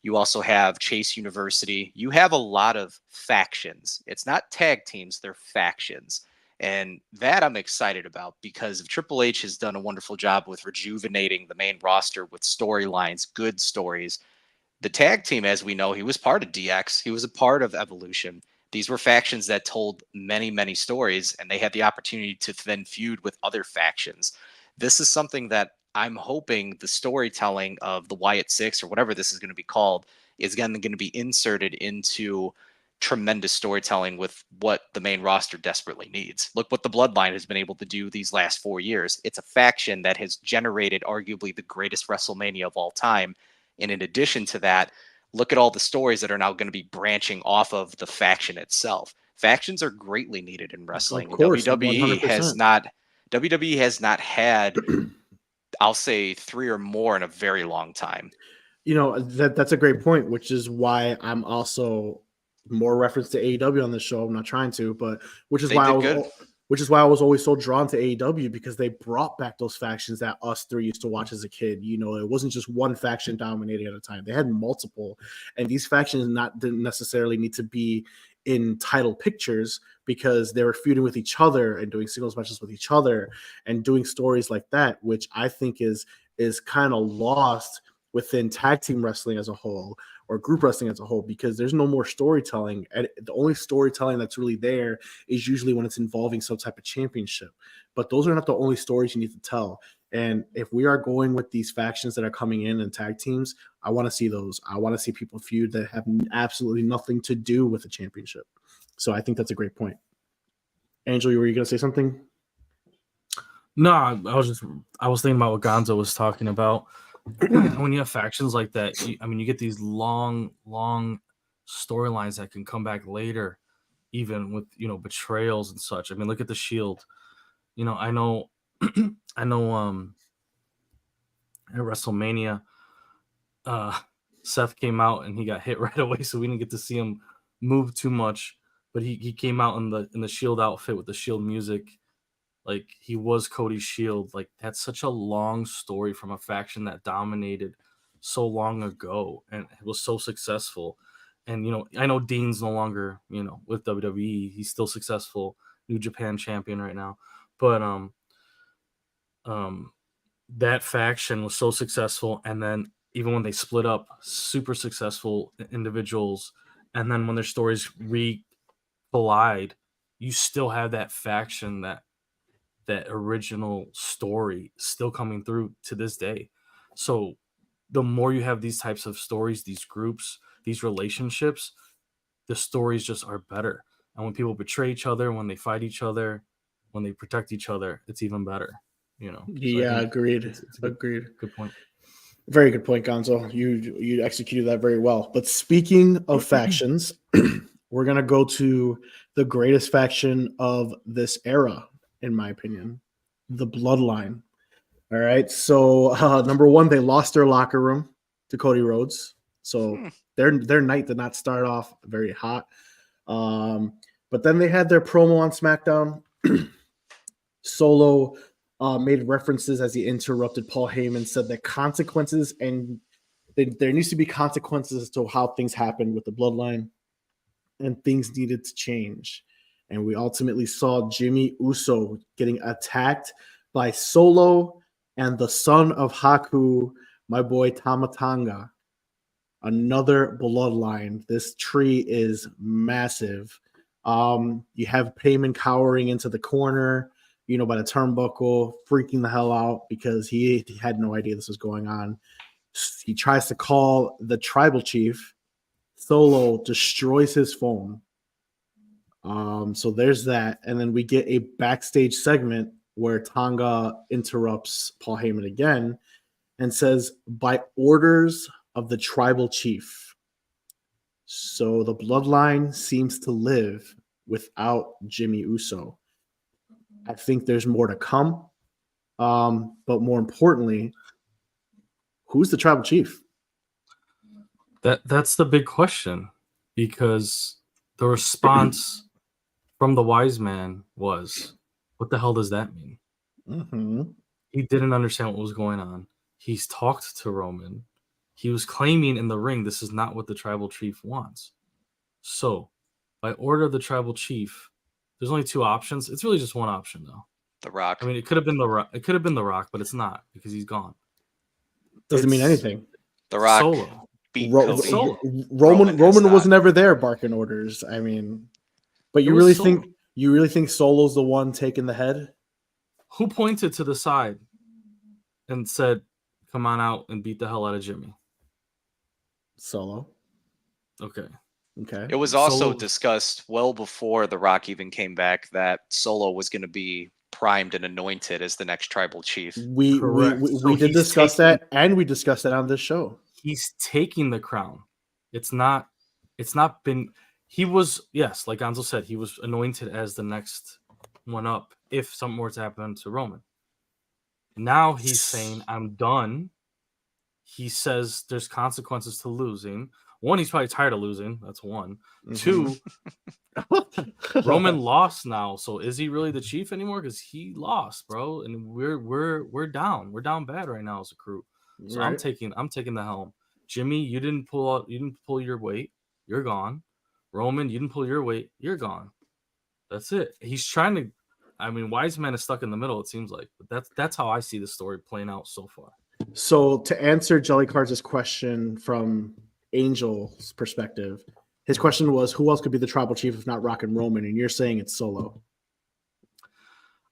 you also have Chase University. You have a lot of factions. It's not tag teams, they're factions. And that I'm excited about because Triple H has done a wonderful job with rejuvenating the main roster with storylines, good stories. The tag team, as we know, he was part of DX. He was a part of Evolution. These were factions that told many, many stories, and they had the opportunity to then feud with other factions. This is something that I'm hoping the storytelling of the Wyatt Six or whatever this is going to be called is again going to be inserted into tremendous storytelling with what the main roster desperately needs. Look what the Bloodline has been able to do these last 4 years. It's a faction that has generated arguably the greatest WrestleMania of all time. And in addition to that, look at all the stories that are now going to be branching off of the faction itself. Factions are greatly needed in wrestling. Of course, WWE 100%. has not had, I'll say, 3 or more in a very long time. You know, that's a great point, which is why I'm also more reference to AEW on this show. I'm not trying to, but which is They why I did was good. which is why I was always so drawn to AEW, because they brought back those factions that us three used to watch as a kid. You know, it wasn't just one faction dominating at a time. They had multiple, and these factions didn't necessarily need to be in title pictures, because they were feuding with each other and doing singles matches with each other and doing stories like that, which I think is kind of lost within tag team wrestling as a whole, or group wrestling as a whole, because there's no more storytelling. And the only storytelling that's really there is usually when it's involving some type of championship. But those are not the only stories you need to tell. And if we are going with these factions that are coming in and tag teams, I want to see those. I want to see people feud that have absolutely nothing to do with the championship. So I think that's a great point. Angel, were you going to say something? No, I was thinking about what Gonzo was talking about. When you have factions like that, you get these long storylines that can come back later, even with betrayals and such. I mean, look at the Shield. I know at WrestleMania, Seth came out and he got hit right away, so we didn't get to see him move too much. But he came out in the Shield outfit with the Shield music. Like, he was Cody's Shield. Like, that's such a long story from a faction that dominated so long ago and it was so successful. And, I know Dean's no longer, with WWE. He's still successful, New Japan champion right now. But that faction was so successful. And then even when they split up, super successful individuals. And then when their stories collide, you still have that faction, that original story still coming through to this day. So the more you have these types of stories, these groups, these relationships, the stories just are better. And when people betray each other, when they fight each other, when they protect each other, it's even better. Yeah, agreed. It's Agreed. Good point. Very good point, Gonzo. You executed that very well. But speaking of factions, we're gonna go to the greatest faction of this era, in my opinion, the Bloodline. All right. So number one, they lost their locker room to Cody Rhodes. So their night did not start off very hot. But then they had their promo on SmackDown. Solo made references as he interrupted Paul Heyman, said that consequences, and there needs to be consequences as to how things happened with the Bloodline, and things needed to change. And we ultimately saw Jimmy Uso getting attacked by Solo and the son of Haku, my boy Tama Tonga. Another Bloodline. This tree is massive. You have Payman cowering into the corner, by the turnbuckle, freaking the hell out because he had no idea this was going on. He tries to call the tribal chief. Solo destroys his phone. So there's that. And then we get a backstage segment where Tonga interrupts Paul Heyman again and says, by orders of the tribal chief. So the Bloodline seems to live without Jimmy Uso. I think there's more to come. But more importantly, who's the tribal chief? That's the big question, because the response from the wise man was, what the hell does that mean? Mm-hmm. He didn't understand what was going on. He's talked to Roman. He was claiming in the ring, this is not what the tribal chief wants. So, by order of the tribal chief, there's only two options. It's really just one option, though. The Rock. I mean, it could have been the Rock. It could have been the Rock, but it's not, because he's gone. Doesn't mean anything. The Rock Solo. beat Solo. Roman was never there barking orders. I mean, but you really think Solo's the one taking the head? Who pointed to the side? and said, "Come on out and beat the hell out of Jimmy"? Solo. Okay. It was also Solo- discussed well before The Rock even came back that Solo was going to be primed and anointed as the next tribal chief. Correct. So We did he's discuss taking- that, and we discussed it on this show. He's taking the crown. It's not been. He was, yes, like Gonzo said, he was anointed as the next one up if something were to happen to Roman. Now he's saying, "I'm done." He says there's consequences to losing. One, he's probably tired of losing. That's one. Mhm. 2, Roman lost now, so is he really the chief anymore? Because he lost, bro, and we're down. We're down bad right now as a crew. So Right. I'm taking the helm. Jimmy, you didn't pull your weight. You're gone. Roman, you didn't pull your weight. You're gone. That's it. He's trying to. I mean, Wise Man is stuck in the middle. It seems like, but that's how I see the story playing out so far. So to answer Jellycards' question from Angel's perspective, his question was, who else could be the tribal chief if not Rock and Roman? And you're saying it's Solo.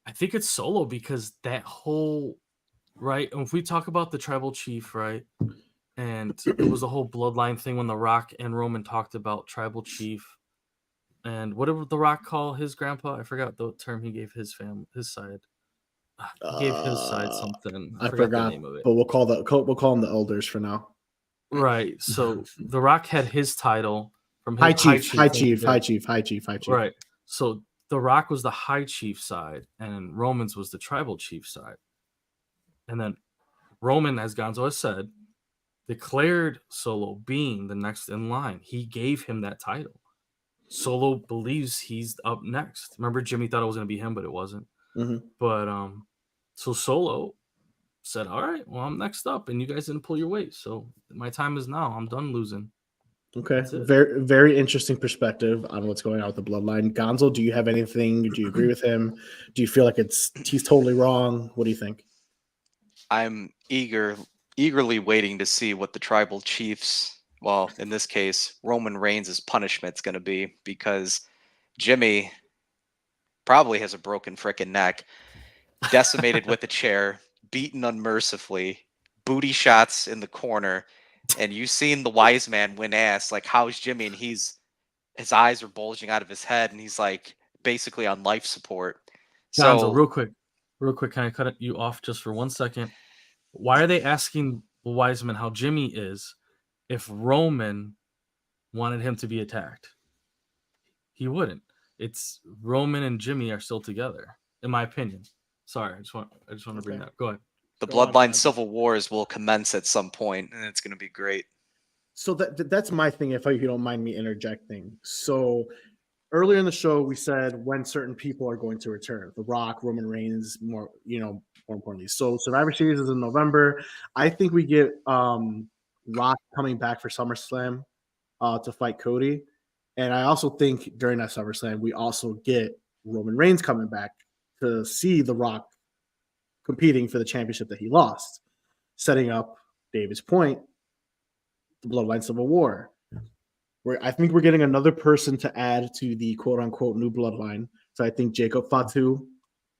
I think it's Solo because that whole right. If we talk about the tribal chief, right, and it was the whole bloodline thing when The Rock and Roman talked about tribal chief, and what did The Rock call his grandpa? I forgot the term he gave his family, his side. He gave his side something. I forgot the name of it. But we'll call them the elders for now. Right. So The Rock had his title from his High chief. Right. So The Rock was the high chief side, and Roman's was the tribal chief side. And then Roman, as Gonzo has said, declared Solo being the next in line. He gave him that title. Solo believes he's up next. Remember, Jimmy thought it was going to be him, but it wasn't. Mm-hmm. But so Solo said, "All right, well, I'm next up, and you guys didn't pull your weight, so my time is now. I'm done losing." Okay, very very interesting perspective on what's going on with the bloodline. Gonzo, do you have anything? Do you agree with him? Do you feel like he's totally wrong? What do you think? I'm eagerly waiting to see what the tribal chiefs, well, in this case, Roman Reigns' punishment's going to be, because Jimmy probably has a broken frickin' neck, decimated with a chair, beaten unmercifully, booty shots in the corner, and you've seen the Wise Man win ass. Like, how's Jimmy? And his eyes are bulging out of his head, and he's like basically on life support. Gonzo, So real quick, can I cut you off just for 1 second? Why are they asking the Wise Man how Jimmy is if Roman wanted him to be attacked? He wouldn't. It's Roman and Jimmy are still together, in my opinion. Sorry, I just want to bring that up. Go ahead. the Go on, bloodline man. civil wars will commence at some point, and it's going to be great. So that's my thing. If you don't mind me interjecting. So earlier in the show, we said when certain people are going to return: The Rock, Roman Reigns, more importantly. So Survivor Series is in November. I think we get Rock coming back for SummerSlam to fight Cody, and I also think during that SummerSlam we also get Roman Reigns coming back to see The Rock competing for the championship that he lost, setting up David's point, the Bloodline Civil War. I think we're getting another person to add to the quote unquote new bloodline. So I think Jacob Fatu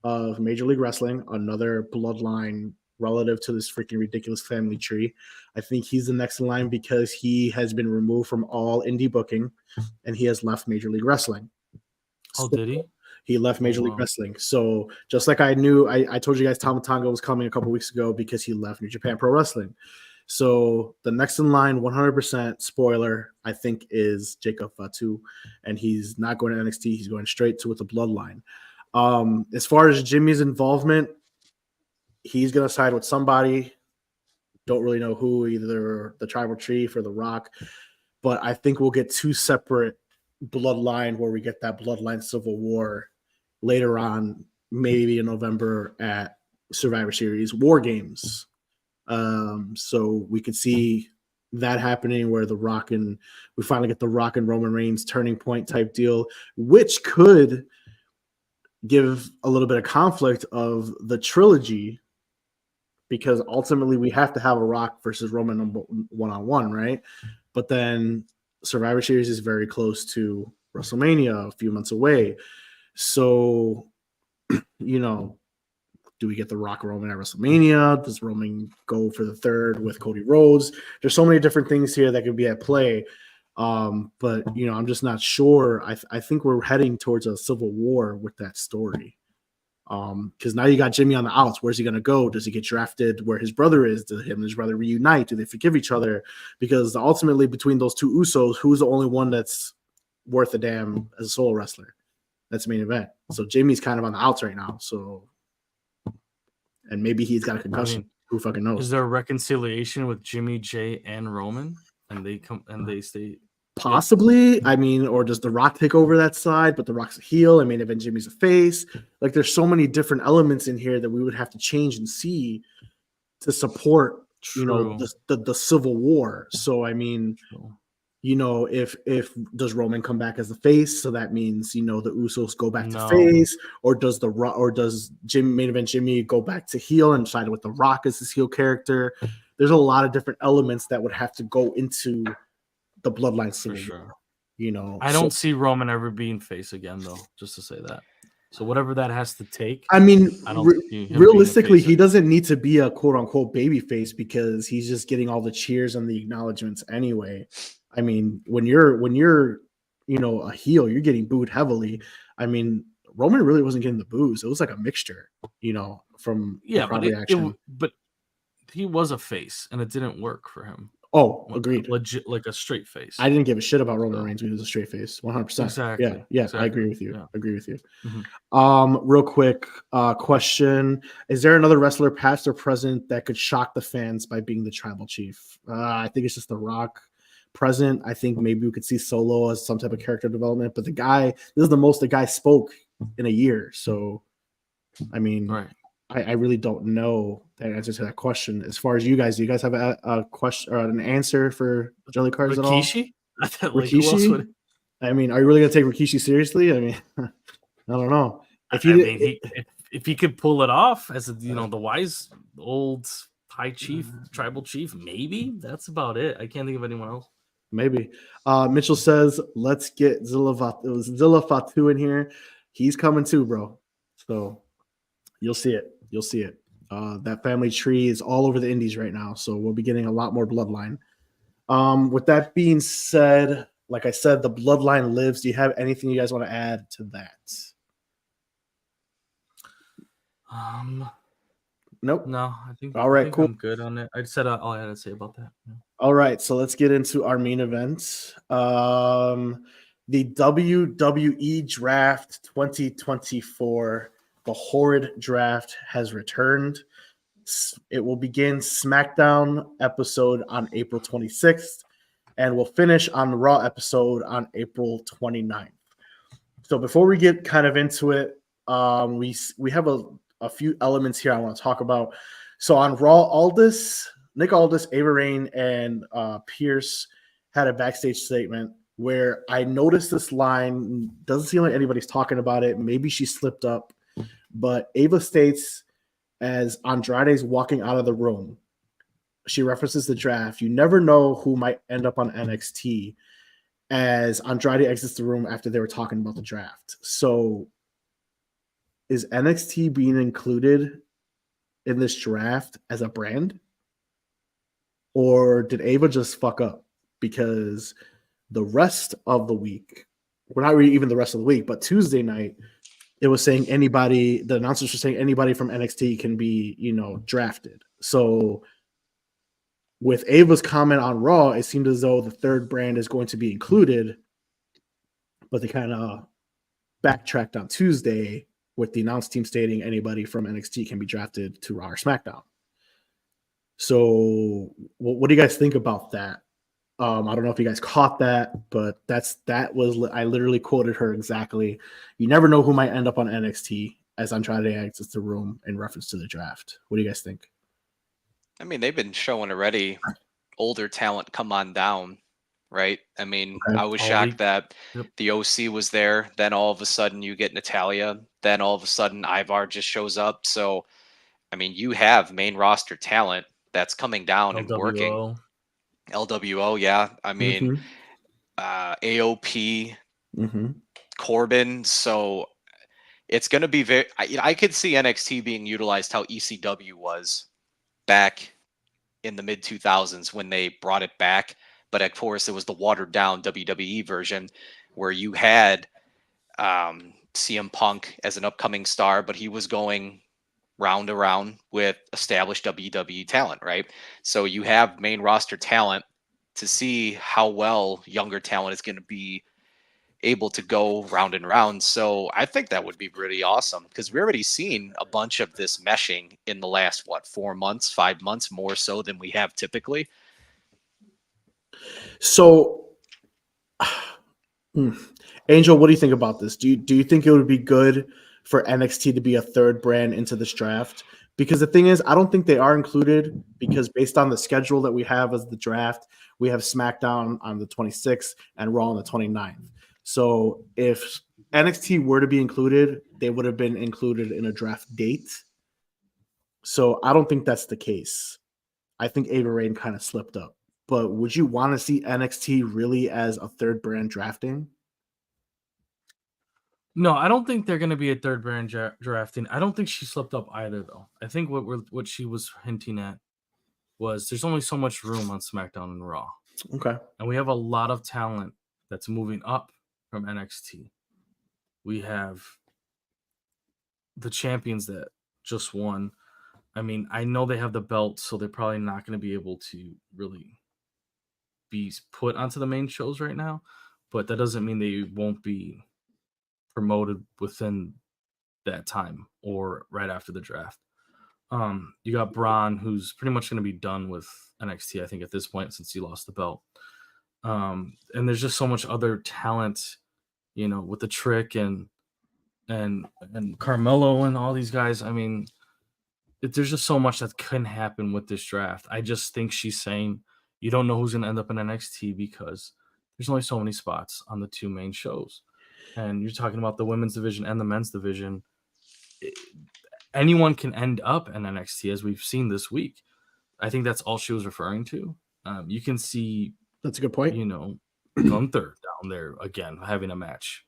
of Major League Wrestling, another bloodline relative to this freaking ridiculous family tree. I think he's the next in line because he has been removed from all indie booking and he has left Major League Wrestling. Oh, did he? He left Major League Wrestling. So just like I knew, I told you guys Tama Tonga was coming a couple weeks ago because he left New Japan Pro Wrestling. So the next in line, 100% spoiler, I think, is Jacob Fatu, and he's not going to NXT. He's going straight to with the Bloodline. As far as Jimmy's involvement, he's going to side with somebody. Don't really know who, either the Tribal Chief or the Rock. But I think we'll get two separate Bloodline where we get that Bloodline Civil War later on, maybe in November at Survivor Series War Games. So we could see that happening where we finally get the Rock and Roman Reigns turning point type deal, which could give a little bit of conflict of the trilogy, because ultimately we have to have a Rock versus Roman one-on-one, right? But then Survivor Series is very close to WrestleMania, a few months away. So, Do we get the Rock Roman at WrestleMania? Does Roman go for the third with Cody Rhodes? There's so many different things here that could be at play. But I'm just not sure. I think we're heading towards a civil war with that story. Because now you got Jimmy on the outs. Where's he gonna go? Does he get drafted where his brother is? Do him and his brother reunite? Do they forgive each other? Because ultimately, between those two Usos, who's the only one that's worth a damn as a solo wrestler? That's the main event. So Jimmy's kind of on the outs right now. So, and maybe he's got a concussion. Who fucking knows? Is there a reconciliation with Jimmy, Jay, and Roman, and they stay? Possibly. Or does The Rock take over that side? But The Rock's a heel. Even Jimmy's a face. Like, there's so many different elements in here that we would have to change and see to support, the civil war. So, if does Roman come back as the face? So that means the Usos go back to face, or does main event Jimmy go back to heel and side with The Rock as his heel character? There's a lot of different elements that would have to go into the bloodline civil war. I don't see Roman ever being face again, though. Just to say that. So whatever that has to take. Realistically, he doesn't need to be a quote unquote baby face because he's just getting all the cheers and the acknowledgments anyway. When you're a heel, you're getting booed heavily. Roman really wasn't getting the boos. It was like a mixture, from reaction. But he was a face, and it didn't work for him. Oh, agreed. Legit, like a straight face. I didn't give a shit about Roman Reigns when he was a straight face. 100%. Exactly. Yeah, exactly. I agree with you. Yeah. I agree with you. Mm-hmm. Real quick question: is there another wrestler, past or present, that could shock the fans by being the tribal chief? I think it's just The Rock. Present, I think maybe we could see Solo as some type of character development, but this is the most the guy spoke in a year. So, right. I really don't know the answer to that question. As far as you guys, do you guys have a question or an answer for jelly cards Rikishi? At all? Rikishi? Are you really gonna take Rikishi seriously? I don't know. If he could pull it off as the wise old high chief, tribal chief, maybe that's about it. I can't think of anyone else. Maybe. Mitchell says, let's get Zilla Fatu in here. He's coming too, bro. So you'll see it. That family tree is all over the indies right now. So we'll be getting a lot more bloodline. With that being said, like I said, the bloodline lives. Do you have anything you guys want to add to that? Nope. No, I think. All right, cool. I'm good on it. I just said all I had to say about that. Yeah. All right, so let's get into our main event. The WWE Draft 2024, the horrid draft, has returned. It will begin SmackDown episode on April 26th, and we'll finish on the Raw episode on April 29th. So before we get kind of into it, we have a few elements here I want to talk about. So on Raw, Nick Aldis, Ava Raine, and Pierce had a backstage statement where I noticed this line. Doesn't seem like anybody's talking about it. Maybe she slipped up. But Ava states, as Andrade's walking out of the room, she references the draft. You never know who might end up on NXT, as Andrade exits the room after they were talking about the draft. So is NXT being included in this draft as a brand? Or did Ava just fuck up? Because the rest of the week, well, not really even the rest of the week, but Tuesday night, it was saying the announcers were saying anybody from NXT can be, drafted. So with Ava's comment on Raw, it seemed as though the third brand is going to be included, but they kind of backtracked on Tuesday with the announce team stating anybody from NXT can be drafted to Raw or SmackDown. So what do you guys think about that? I don't know if you guys caught that, but I literally quoted her exactly. You never know who might end up on NXT, as Andrade exits the room in reference to the draft. What do you guys think? They've been showing already older talent come on down, right? Okay. I was shocked that the OC was there. Then all of a sudden you get Natalya. Then all of a sudden Ivar just shows up. So, you have main roster talent that's coming down LWO. And working. LWO, yeah. AOP, Corbin. So, it's going to be very. I could see NXT being utilized how ECW was back in the mid 2000s when they brought it back. But of course, it was the watered down WWE version where you had CM Punk as an upcoming star, but he was going round around with established WWE talent, right? So you have main roster talent to see how well younger talent is going to be able to go round and round. So I think that would be pretty awesome because we've already seen a bunch of this meshing in the last, 4 months, 5 months, more so than we have typically. So, Angel, what do you think about this? Do you think it would be good for NXT to be a third brand into this draft? Because the thing is, I don't think they are included because based on the schedule that we have as the draft, we have SmackDown on the 26th and Raw on the 29th. So if NXT were to be included, they would have been included in a draft date. So I don't think that's the case. I think Ava Rain kind of slipped up. But would you want to see NXT really as a third brand drafting? No, I don't think they're going to be a third brand drafting. I don't think she slipped up either, though. I think what she was hinting at was there's only so much room on SmackDown and Raw. Okay. And we have a lot of talent that's moving up from NXT. We have the champions that just won. I mean, I know they have the belt, so they're probably not going to be able to really be put onto the main shows right now, but that doesn't mean they won't be promoted within that time or right after the draft. You got Braun, who's pretty much going to be done with NXT, I think, at this point, since he lost the belt. And there's just so much other talent, with the Trick and Carmelo and all these guys. I mean, there's just so much that couldn't happen with this draft. I just think she's saying you don't know who's going to end up in NXT because there's only so many spots on the two main shows. And you're talking about the women's division and the men's division. Anyone can end up in NXT, as we've seen this week. I think that's all she was referring to. You can see, that's a good point. Gunther down there again having a match.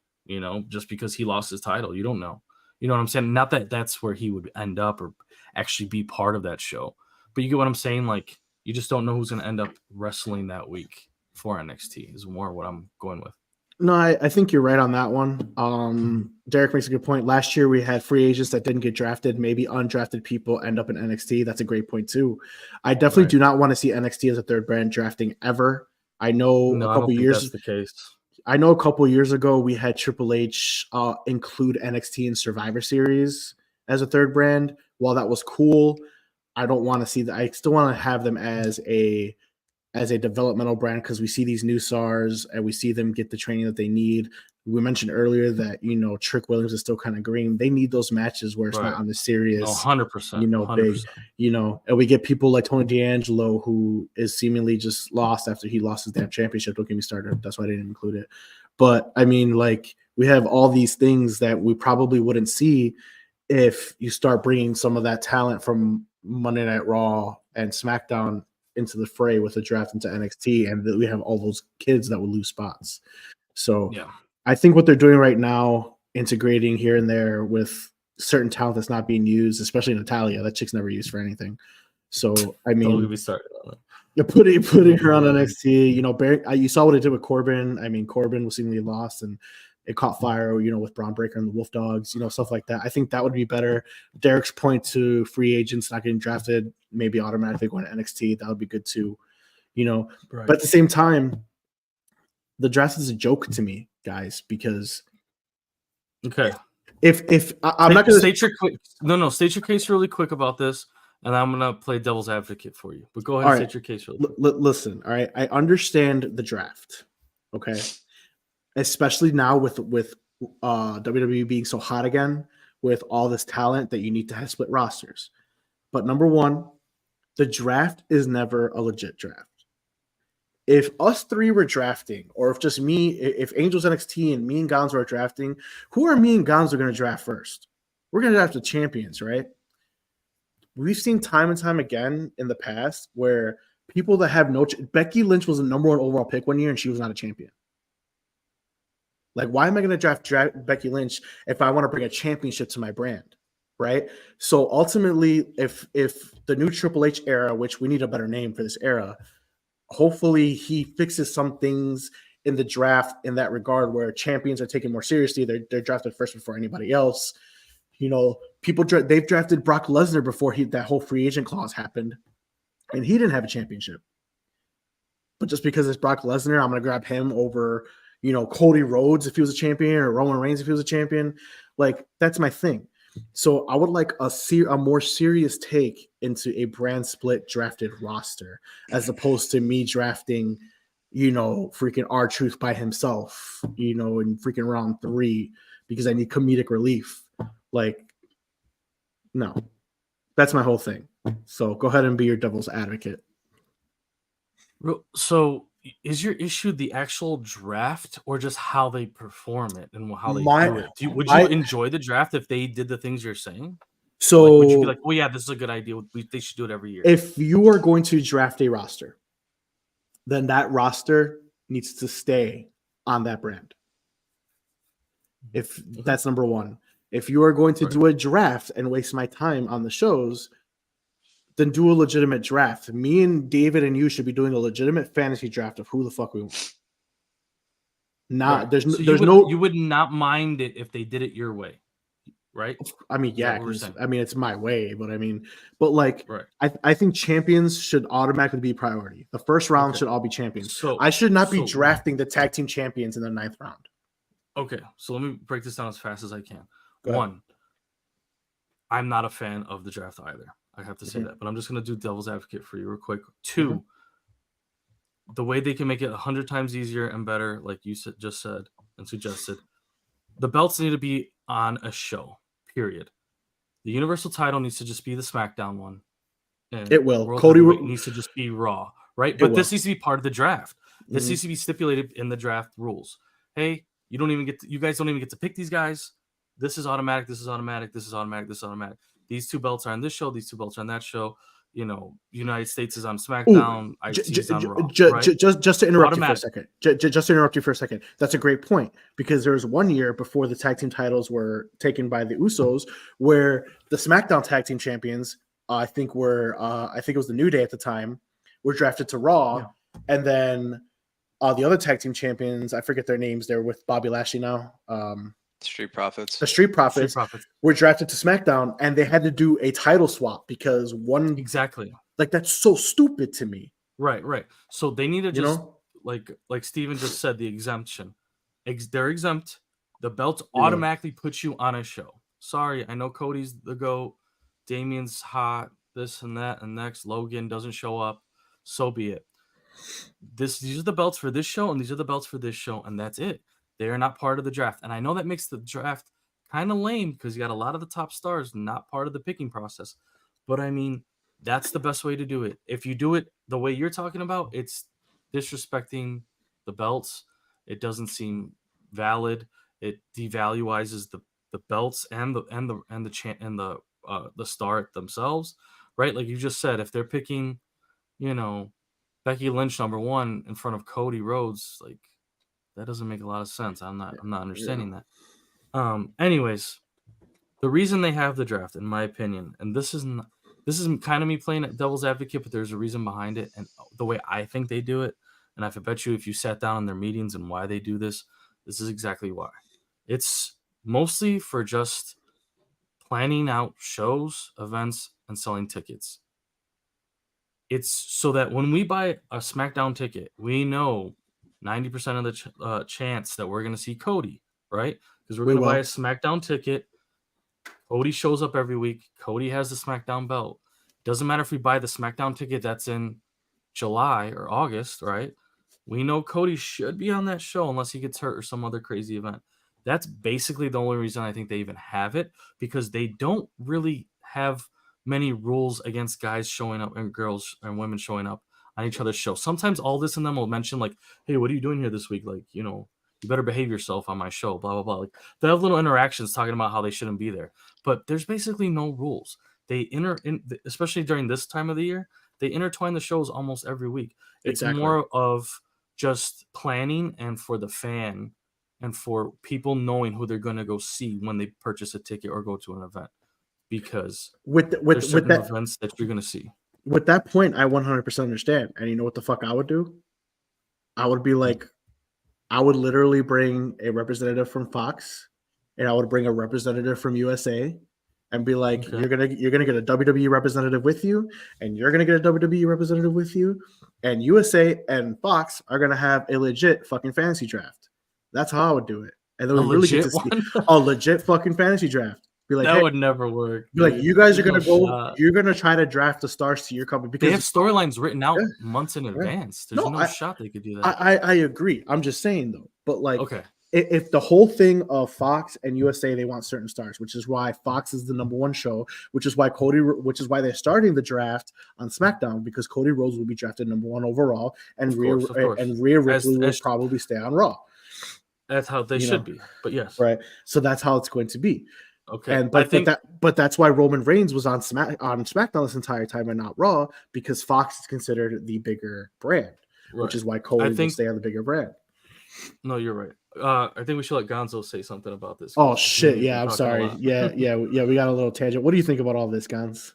Just because he lost his title, you don't know. You know what I'm saying? Not that that's where he would end up or actually be part of that show, but you get what I'm saying. Like, you just don't know who's going to end up wrestling that week for NXT. Is more what I'm going with. No, I think you're right on that one. Derek makes a good point. Last year we had free agents that didn't get drafted. Maybe undrafted people end up in NXT. That's a great point too. I definitely do not want to see NXT as a third brand drafting ever. I know a couple years that's the case. I know a couple years ago we had Triple H include NXT in Survivor Series as a third brand. While that was cool, I don't want to see that. I still want to have them as a developmental brand because we see these new stars and we see them get the training that they need. We mentioned earlier that, Trick Williams is still kind of green. They need those matches where it's not on the serious, 100%, big, and we get people like Tony D'Angelo, who is seemingly just lost after he lost his damn championship. Don't get me started. That's why I didn't include it. But I mean, like, we have all these things that we probably wouldn't see if you start bringing some of that talent from Monday Night Raw and SmackDown into the fray with the draft into NXT, and we have all those kids that will lose spots. So yeah. I think what they're doing right now, integrating here and there with certain talent that's not being used, especially Natalya, that chick's never used for anything. So I mean, don't get me started on it. You're putting her on NXT. You saw what it did with Corbin. I mean, Corbin was seemingly lost and it caught fire, with Braun Breaker and the Wolf Dogs, stuff like that. I think that would be better. Derek's point to free agents not getting drafted, maybe automatically going to NXT. That would be good too, Right. But at the same time, the draft is a joke to me, guys, because if I'm not going to state your case really quick about this, and I'm going to play devil's advocate for you. But go ahead and state your case really quick. Listen, all right. I understand the draft, okay? Especially now with WWE being so hot again, with all this talent that you need to have split rosters. But number one, the draft is never a legit draft. If us three were drafting, or if just me, if Angels NXT and me and Gonzo are drafting, who are me and Gonzo going to draft first? We're going to draft the champions, right? We've seen time and time again in the past where people that have Becky Lynch was the number one overall pick one year and she was not a champion. Like, why am I going to draft Becky Lynch if I want to bring a championship to my brand, right? So ultimately, if the new Triple H era, which we need a better name for this era, hopefully he fixes some things in the draft in that regard where champions are taken more seriously. They're drafted first before anybody else. You know, they've drafted Brock Lesnar before that whole free agent clause happened, and he didn't have a championship. But just because it's Brock Lesnar, I'm going to grab him over, you know, Cody Rhodes if he was a champion, or Roman Reigns if he was a champion. Like, that's my thing. So I would like a more serious take into a brand split drafted roster, as opposed to me drafting, you know, freaking R-Truth by himself, you know, in freaking round 3 because I need comedic relief. Like, no, that's my whole thing. So go ahead and be your devil's advocate. So is your issue the actual draft or just how they perform it and how they do it? Would you enjoy the draft if they did the things you're saying? So like, would you be like, oh yeah, this is a good idea. They should do it every year. If you are going to draft a roster, then that roster needs to stay on that brand. If that's number one. If you are going to do a draft and waste my time on the shows, then do a legitimate draft. Me and David and you should be doing a legitimate fantasy draft of who the fuck we want. You would not mind it if they did it your way, right? I mean, yeah, I mean, it's my way, but I think champions should automatically be priority. The first round should all be champions. So I should not be drafting the tag team champions in the 9th round. Okay, so let me break this down as fast as I can. One, I'm not a fan of the draft either. I have to say that, but I'm just going to do devil's advocate for you real quick. 2, the way they can make it 100 times easier and better, like you just said and suggested, the belts need to be on a show, period. The Universal title needs to just be the SmackDown one. And it will. Cody needs to just be Raw, right? But this needs to be part of the draft. This needs to be stipulated in the draft rules. Hey, you guys don't even get to pick these guys. This is automatic. This is automatic. This is automatic. This is automatic. These 2 belts are on this show. These 2 belts are on that show. You know, United States is on SmackDown. IC on Raw. Just to interrupt you for a second. Just to interrupt you for a second. That's a great point, because there was one year before the tag team titles were taken by the Usos where the SmackDown tag team champions, I think it was the New Day at the time, were drafted to Raw, and then the other tag team champions, I forget their names. They're with Bobby Lashley now. Street Profits. The Street Profits were drafted to SmackDown, and they had to do a title swap because one like, that's so stupid to me. Right. So they need to just like Steven just said, the exemption. They're exempt. The belts automatically put you on a show. Sorry, I know Cody's the GOAT, Damien's hot, this and that, and next Logan doesn't show up. So be it. These are the belts for this show, and these are the belts for this show, and that's it. They are not part of the draft. And I know that makes the draft kind of lame because you got a lot of the top stars not part of the picking process. But I mean, that's the best way to do it. If you do it the way you're talking about, it's disrespecting the belts. It doesn't seem valid. It devaluizes the belts and the star themselves, right? Like you just said, if they're picking, you know, Becky Lynch number 1 in front of Cody Rhodes, like, that doesn't make a lot of sense. I'm not understanding that. Anyways, the reason they have the draft, in my opinion, and this is kind of me playing at devil's advocate, but there's a reason behind it, and the way I think they do it. And I bet you if you sat down in their meetings and why they do this is exactly why. It's mostly for just planning out shows, events, and selling tickets. It's so that when we buy a SmackDown ticket, we know 90% of the chance that we're going to see Cody, right? Because we're going to buy a SmackDown ticket. Cody shows up every week. Cody has the SmackDown belt. Doesn't matter if we buy the SmackDown ticket that's in July or August, right? We know Cody should be on that show unless he gets hurt or some other crazy event. That's basically the only reason I think they even have it, because they don't really have many rules against guys showing up and girls and women showing up on each other's show. Sometimes all this and them will mention like, hey, what are you doing here this week? Like, you know, you better behave yourself on my show, blah, blah, blah. Like, they have little interactions talking about how they shouldn't be there. But there's basically no rules. They especially during this time of the year, they intertwine the shows almost every week. It's more of just planning and for the fan and for people knowing who they're going to go see when they purchase a ticket or go to an event, because with there's certain that events that you're going to see. with that point, I 100% understand. And you know what the fuck I would do? I would be like, I would literally bring a representative from Fox, and I would bring a representative from USA, and be like, Okay. you're gonna get a WWE representative with you, and you're gonna get a WWE representative with you, and USA and Fox are gonna have a legit fucking fantasy draft. That's how I would do it, and then A we really get legit to see one? a legit fucking fantasy draft. Be like, That hey, would never work. be like, Dude. you guys are There's gonna no go, shot. you're gonna try to draft the stars to your company They have because storylines written out Yeah, months in yeah. advance. There's No, no shot they could do that. I agree. I'm just saying though, but like, Okay. if the whole thing of Fox and USA, they want certain stars, which is why Fox is the number one show, which is why they're starting the draft on SmackDown, because Cody Rhodes will be drafted number one overall, and Of course. Rhea Ripley will As- probably stay on Raw. That's how they You should know, be. But yes. Right. So that's how it's going to be. Okay. And but that's why Roman Reigns was on SmackDown this entire time and not Raw, because Fox is considered the bigger brand, which is why Cody will stay on the bigger brand. No, you're right. I think we should let Gonzo say something about this. Oh shit! Yeah, I'm sorry. Yeah. We got a little tangent. What do you think about all this, Gons?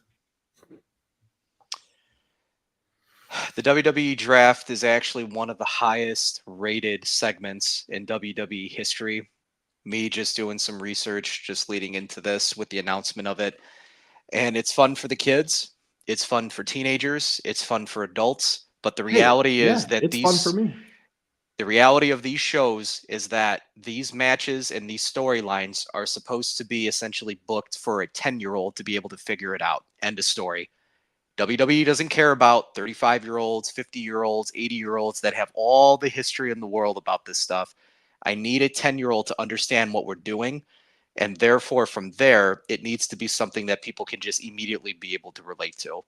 The WWE draft is actually one of the highest rated segments in WWE history. Me just doing some research, just leading into this with the announcement of it. And it's fun for the kids. It's fun for teenagers. It's fun for adults. But the reality is that it's fun for me. The reality of these shows is that these matches and these storylines are supposed to be essentially booked for a 10-year-old to be able to figure it out. End of story. WWE doesn't care about 35-year-olds, 50-year-olds, 80-year-olds that have all the history in the world about this stuff. I need a 10-year-old to understand what we're doing. And therefore, from there, it needs to be something that people can just immediately be able to relate to.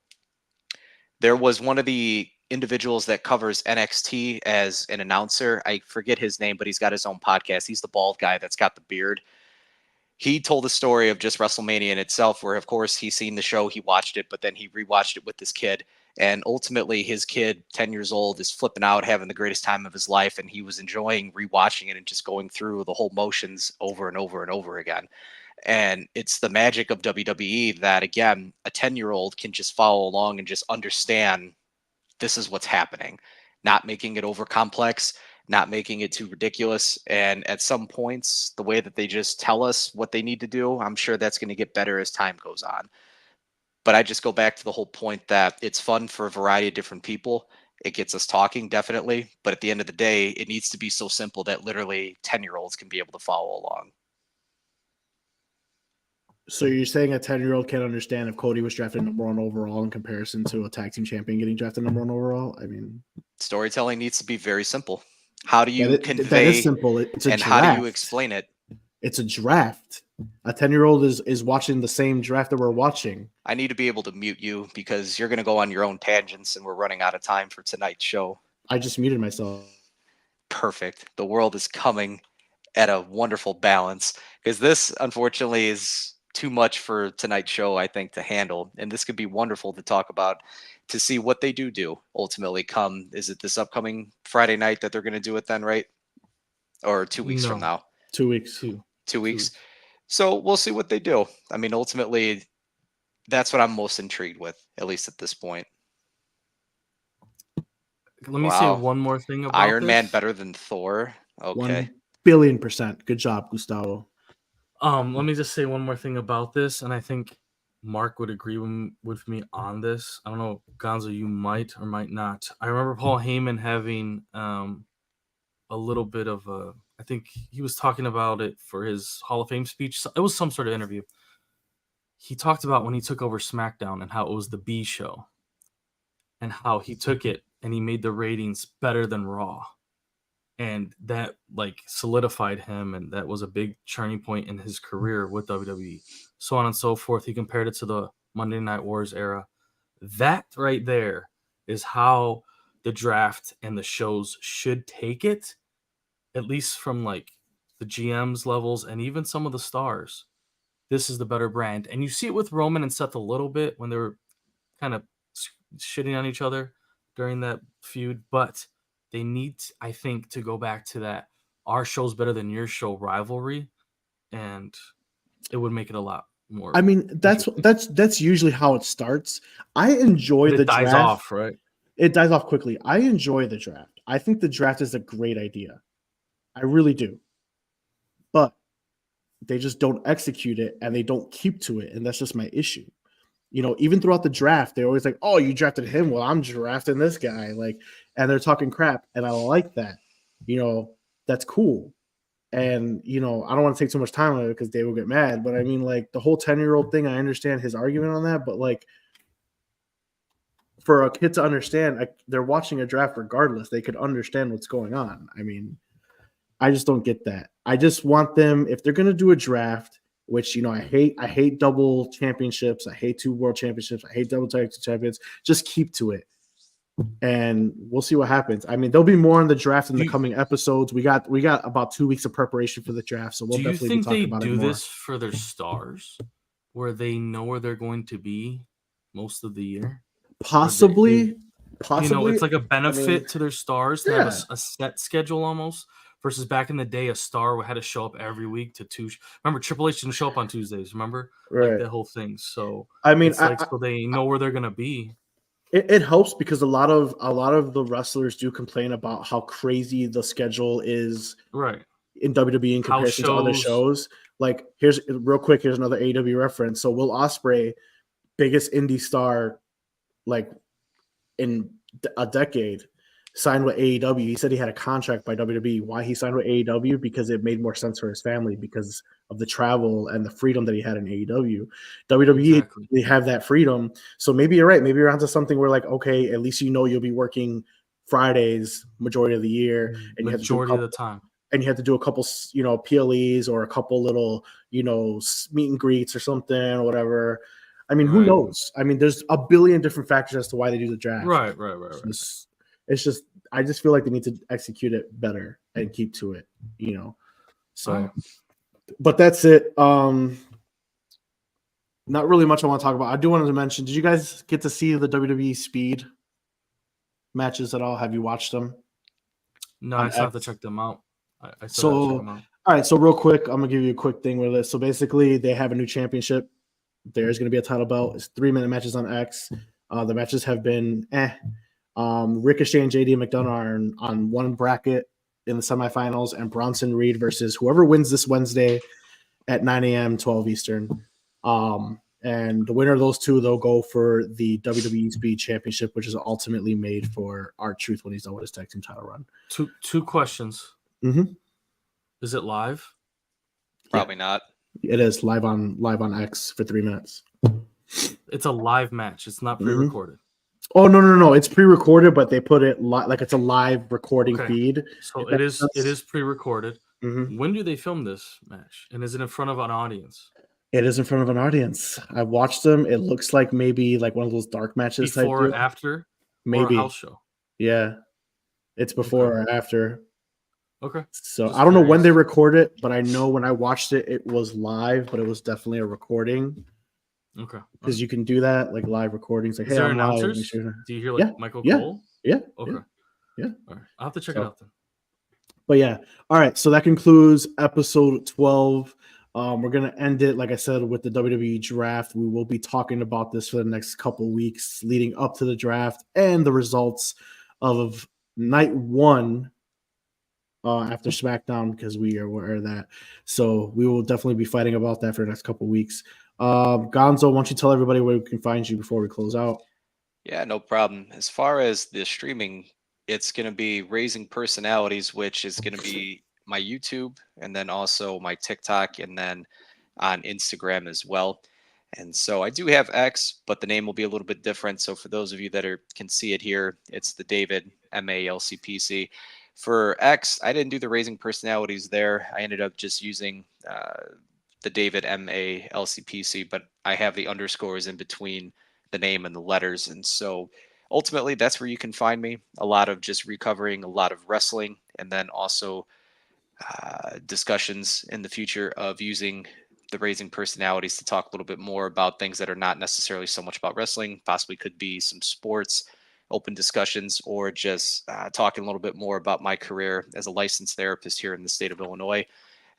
There was one of the individuals that covers NXT as an announcer. I forget his name, but he's got his own podcast. He's the bald guy that's got the beard. He told a story of just WrestleMania in itself, where, of course, he's seen the show, he watched it, but then he rewatched it with his kid. And ultimately, his kid, 10 years old, is flipping out, having the greatest time of his life. And he was enjoying rewatching it and just going through the whole motions over and over and over again. And it's the magic of WWE that, again, a 10-year-old can just follow along and just understand this is what's happening, not making it over complex, not making it too ridiculous. And at some points, the way that they just tell us what they need to do, I'm sure that's going to get better as time goes on. But I just go back to the whole point that it's fun for a variety of different people. It gets us talking, definitely. But at the end of the day, it needs to be so simple that literally 10-year-olds can be able to follow along. So you're saying a 10-year-old can't understand if Cody was drafted number one overall in comparison to a tag team champion getting drafted number one overall? I mean, storytelling needs to be very simple. How do you convey that is simple. It's a and draft. how do you explain it? It's a draft. A 10-year-old is watching the same draft that we're watching. I need to be able to mute you because you're going to go on your own tangents and we're running out of time for tonight's show. I just muted myself. Perfect. The world is coming at a wonderful balance, because this, unfortunately, is too much for tonight's show, I think, to handle. And this could be wonderful to talk about, to see what they do ultimately come. Is it this upcoming Friday night that they're going to do it then, right? Or 2 weeks from now? 2 weeks. 2 weeks. So we'll see what they do. I mean, ultimately, that's what I'm most intrigued with, at least at this point. Let me say one more thing about Iron this. Man better than Thor. Okay. 1,000,000,000%. Good job, Gustavo. Let me just say one more thing about this, and I think Mark would agree with me on this. I don't know, Gonzo, you might or might not. I remember Paul Heyman having a little bit of a, I think he was talking about it for his Hall of Fame speech. It was some sort of interview. He talked about when he took over SmackDown and how it was the B show and how he took it and he made the ratings better than Raw. And that like solidified him, and that was a big turning point in his career with WWE. So on and so forth. He compared it to the Monday Night Wars era. That right there is how the draft and the shows should take it, at least from like the GM's levels and even some of the stars. This is the better brand. And you see it with Roman and Seth a little bit when they were kind of shitting on each other during that feud, but they need, I think, to go back to that our show's better than your show rivalry, and it would make it a lot more. I mean, interesting. that's usually how it starts. I enjoy But the it dies draft. off, right? It dies off quickly. I enjoy the draft. I think the draft is a great idea. I really do. But they just don't execute it and they don't keep to it. And that's just my issue. You know, even throughout the draft, they're always like, oh, you drafted him. Well, I'm drafting this guy. Like, and they're talking crap. And I like that. You know, that's cool. And, you know, I don't want to take too much time on it because they will get mad. But I mean, like, the whole 10-year-old thing, I understand his argument on that. But, like, for a kid to understand, they're watching a draft regardless. They could understand what's going on. I mean, I just don't get that. I just want them, if they're going to do a draft, which, you know, I hate double championships. I hate 2 world championships. I hate double tag champions. Just keep to it. And we'll see what happens. I mean, there'll be more in the draft in the coming episodes. We got about 2 weeks of preparation for the draft, so we'll definitely be talking about it more. Do you think they do this for their stars, where they know where they're going to be most of the year? Possibly. You know, it's like a benefit to their stars to have a set schedule almost. Versus back in the day, a star had to show up every week to 2. Remember, Triple H didn't show up on Tuesdays. Remember, like that whole thing. So I mean, so they know where they're gonna be. It helps because a lot of the wrestlers do complain about how crazy the schedule is, right, in WWE in comparison to other shows. Like, here's another AEW reference. So Will Ospreay, biggest indie star, like in a decade, signed with AEW. He said he had a contract by WWE. Why he signed with AEW? Because it made more sense for his family because of the travel and the freedom that he had in AEW. WWE, they have that freedom. So maybe you're right. Maybe you're onto something where, like, okay, at least you know you'll be working Fridays majority of the year, and majority of the time. And you have to do a couple, you know, PLEs or a couple little, you know, meet and greets or something or whatever. I mean, who knows? I mean, there's a billion different factors as to why they do the draft. Right. It's just, I just feel like they need to execute it better and keep to it, you know. So, but that's it. Not really much I want to talk about. I do want to mention, did you guys get to see the WWE Speed matches at all? Have you watched them? No, I still have to check them out. All right. So real quick, I'm gonna give you a quick thing with this. So basically, they have a new championship. There's gonna be a title belt. It's 3-minute matches on X. The matches have been Ricochet and JD McDonough are on one bracket in the semifinals, and Bronson Reed versus whoever wins this Wednesday at 9 a.m. 12 Eastern. And the winner of those two, they'll go for the WWE Speed Championship, which is ultimately made for R-Truth when he's done with his tag team title run. Two questions. Mm-hmm. Is it live? Probably not. It is live on X for 3 minutes. It's a live match. It's not pre-recorded. Oh, no. It's pre-recorded, but they put it like it's a live recording feed. So it is pre-recorded. Mm-hmm. When do they film this match? And is it in front of an audience? It is in front of an audience. I watched them. It looks like maybe like one of those dark matches. Before or after? Maybe. Or a house show? Yeah. It's before or after. Okay. So I don't know when they record it, but I know when I watched it, it was live, but it was definitely a recording. Okay. Because you can do that, like live recordings. Like, is there announcers? Do you hear like Michael Cole? Yeah. Okay. Yeah. All right. I'll have to check it out then. But yeah. All right. So that concludes episode 12. We're going to end it, like I said, with the WWE draft. We will be talking about this for the next couple weeks leading up to the draft and the results of night 1 after SmackDown, because we are aware of that. So we will definitely be fighting about that for the next couple weeks. Gonzo, why don't you tell everybody where we can find you before we close out? Yeah, no problem. As far as the streaming, it's going to be Raising Personalities, which is going to be my YouTube and then also my TikTok and then on Instagram as well. And so I do have X, but the name will be a little bit different. So for those of you that can see it here, it's the David MALCPC. For X, I didn't do the Raising Personalities there. I ended up just using the David MALCPC, but I have the underscores in between the name and the letters. And so ultimately, that's where you can find me. A lot of just recovering a lot of wrestling, and then also discussions in the future of using the Raising Personalities to talk a little bit more about things that are not necessarily so much about wrestling, possibly could be some sports, open discussions or just talking a little bit more about my career as a licensed therapist here in the state of Illinois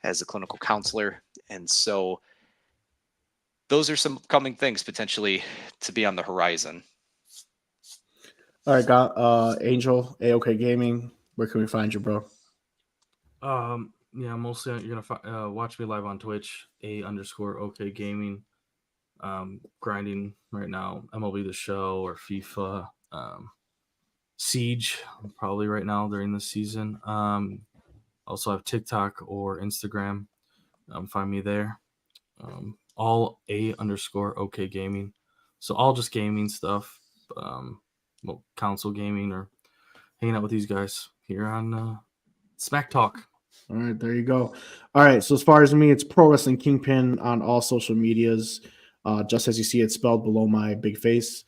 as a clinical counselor. And so those are some coming things potentially to be on the horizon. All right, got Angel, AOK Gaming. Where can we find you, bro? Yeah, mostly you're gonna watch me live on Twitch, _OK Gaming. Grinding right now, MLB The Show or FIFA, Siege, probably right now during this season. Also have TikTok or Instagram. Find me there. All _OK Gaming. So all just gaming stuff. Well, console gaming or hanging out with these guys here on Smacktalk. All right, there you go. All right, so as far as me, it's Pro Wrestling Kingpin on all social medias, just as you see it spelled below my big face.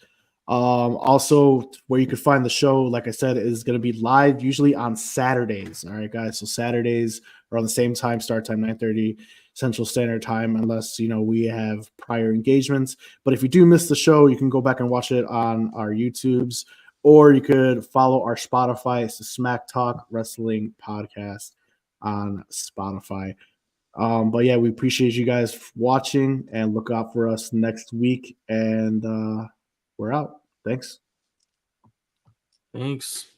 Also, where you could find the show, like I said, is going to be live usually on Saturdays. All right, guys. So Saturdays around the same time, start time 9:30 Central Standard Time, unless we have prior engagements. But if you do miss the show, you can go back and watch it on our YouTubes, or you could follow our Spotify. It's the Smack Talk Wrestling Podcast on Spotify. But yeah, we appreciate you guys watching and look out for us next week. And we're out. Thanks. Thanks.